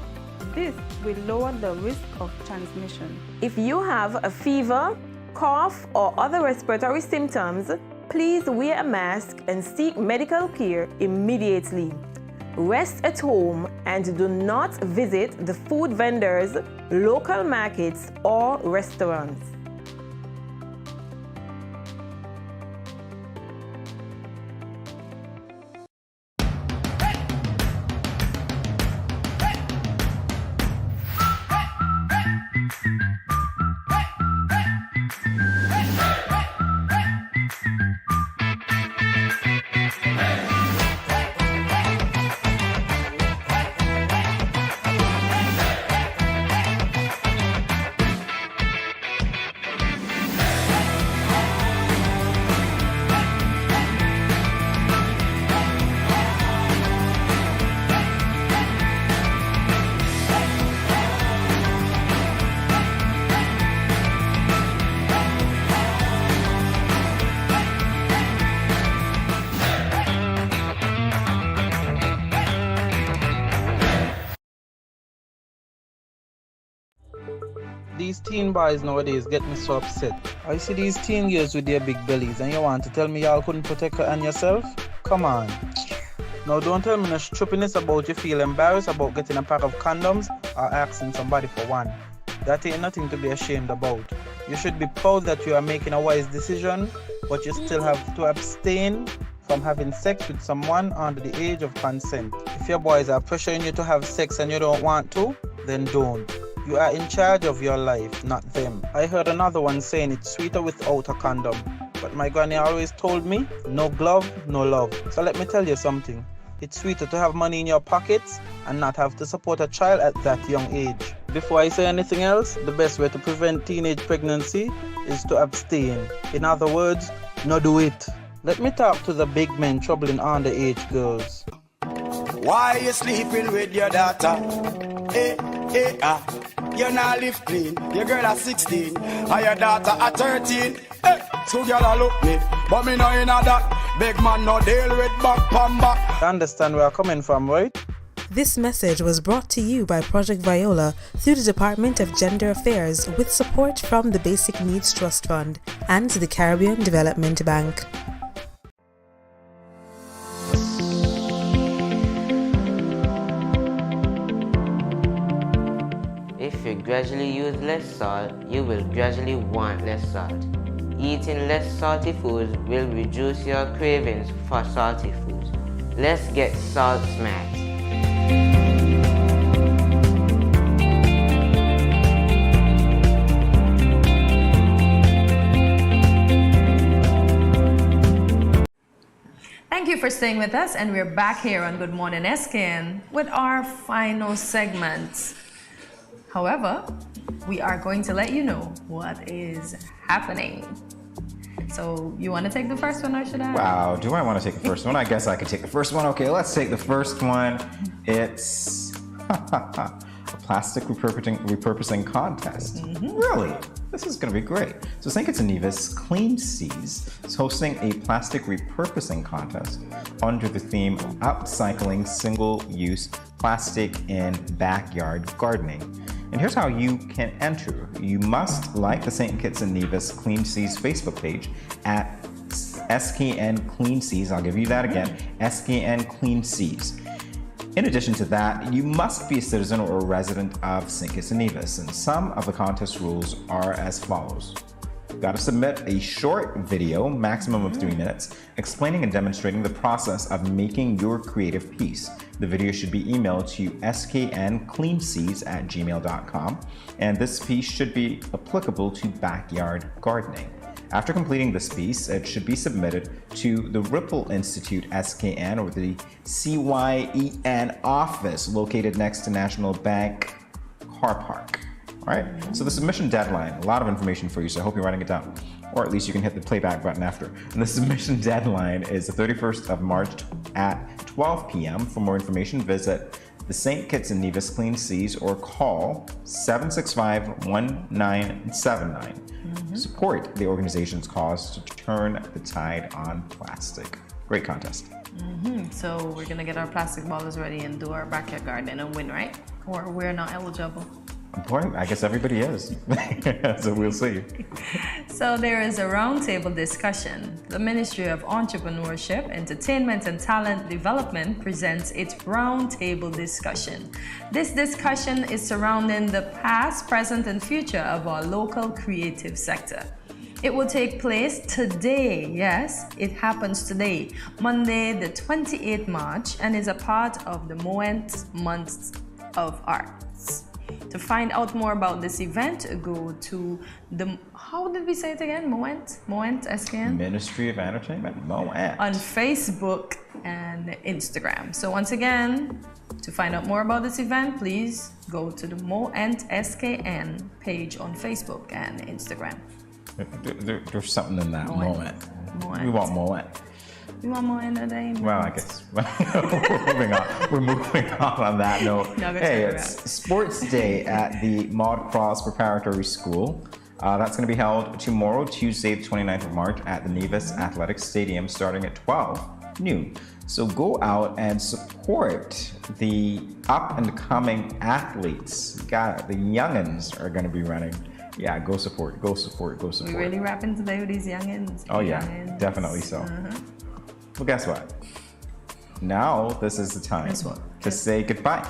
This will lower the risk of transmission. If you have a fever, cough, or other respiratory symptoms, please wear a mask and seek medical care immediately. Rest at home and do not visit the food vendors, local markets, or restaurants. These teen boys nowadays get me so upset. I see these teen girls with their big bellies and you want to tell me y'all couldn't protect her and yourself? Come on. Now don't tell me no stupidness about you feel embarrassed about getting a pack of condoms or asking somebody for one. That ain't nothing to be ashamed about. You should be proud that you are making a wise decision, but you still have to abstain from having sex with someone under the age of consent. If your boys are pressuring you to have sex and you don't want to, then don't. You are in charge of your life, not them. I heard another one saying it's sweeter without a condom. But my granny always told me, no glove, no love. So let me tell you something. It's sweeter to have money in your pockets and not have to support a child at that young age. Before I say anything else, the best way to prevent teenage pregnancy is to abstain. In other words, no do it. Let me talk to the big men troubling underage girls. Why you sleeping with your daughter? You not live clean. Your girl at 16, and your daughter at 13. So girl a look me, but me know in that. Big man no deal with back pan back. You understand where I'm coming from, right? This message was brought to you by Project Viola through the Department of Gender Affairs with support from the Basic Needs Trust Fund and the Caribbean Development Bank. If you gradually use less salt, you will gradually want less salt. Eating less salty foods will reduce your cravings for salty foods. Let's get salt smart. Thank you for staying with us, and we're back here on Good Morning SKN with our final segment. However, we are going to let you know what is happening. So, you want to take the first one, or should I? Wow, do I want to take the first one? I guess I could take the first one. Okay, let's take the first one. It's a plastic repurposing contest. Really? This is going to be great. So St. Kitts and Nevis Clean Seas is hosting a plastic repurposing contest under the theme Upcycling Single-Use Plastic in Backyard Gardening. And here's how you can enter. You must like the St. Kitts and Nevis Clean Seas Facebook page at SKN Clean Seas. I'll give you that again, SKN Clean Seas. In addition to that, you must be a citizen or a resident of St. Kitts and Nevis. And some of the contest rules are as follows. You've got to submit a short video, maximum of 3 minutes, explaining and demonstrating the process of making your creative piece. The video should be emailed to skncleanseas@gmail.com, and this piece should be applicable to backyard gardening. After completing this piece, it should be submitted to the Ripple Institute SKN, or the CYEN office located next to National Bank Car Park. All right, so the submission deadline, a lot of information for you, so I hope you're writing it down. Or at least you can hit the playback button after. And the submission deadline is the 31st of March at 12 p.m. For more information, visit the St. Kitts and Nevis Clean Seas or call 765-1979. Support the organization's cause to turn the tide on plastic. Great contest. So we're gonna get our plastic bottles ready and do our backyard garden and win, right? Or we're not eligible. Important. I guess everybody is. So we'll see. So there is a roundtable discussion. The Ministry of Entrepreneurship, Entertainment and Talent Development presents its roundtable discussion. This discussion is surrounding the past, present, and future of our local creative sector. It will take place today. Yes, it happens today, Monday the 28th March, and is a part of the Moent Month of Arts. To find out more about this event, go to the, how did we say it again? Moent SKN? Ministry of Entertainment, Moent. On Facebook and Instagram. So once again, to find out more about this event, please go to the Moent SKN page on Facebook and Instagram. There's something in that, Moent. We want Moent. You want more in the day? Well, I guess we're moving on that note. Hey, it's Sports Day at the Maud Cross Preparatory School. That's going to be held tomorrow, Tuesday, the 29th of March at the Nevis Athletics Stadium starting at 12 noon. So go out and support the up-and-coming athletes. Got it. The youngins are going to be running. Yeah, go support. We really rapping today with these youngins. Oh yeah, definitely so. Well, guess what? Now this is the time to say goodbye.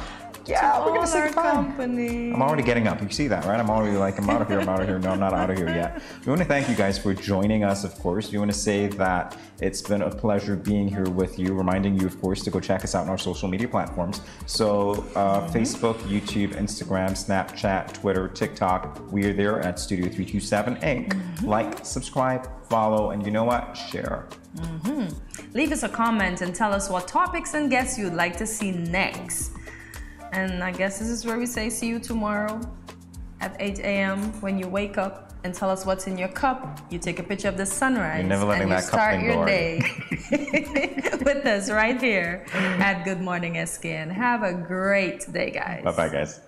Yeah, we're gonna say goodbye. Company. I'm already getting up. You see that, right? I'm already like, I'm out of here. No, I'm not out of here yet. We want to thank you guys for joining us, of course. We want to say that it's been a pleasure being here with you, reminding you, of course, to go check us out on our social media platforms. So Facebook, YouTube, Instagram, Snapchat, Twitter, TikTok. We are there at Studio 327 Inc. Like, subscribe, follow, and you know what? Share. Leave us a comment and tell us what topics and guests you'd like to see next. And I guess this is where we say see you tomorrow at 8 a.m. when you wake up and tell us what's in your cup. You take a picture of the sunrise. You're never letting and you that cup start thing your go, day with us right here at Good Morning SKN. Have a great day, guys. Bye-bye, guys.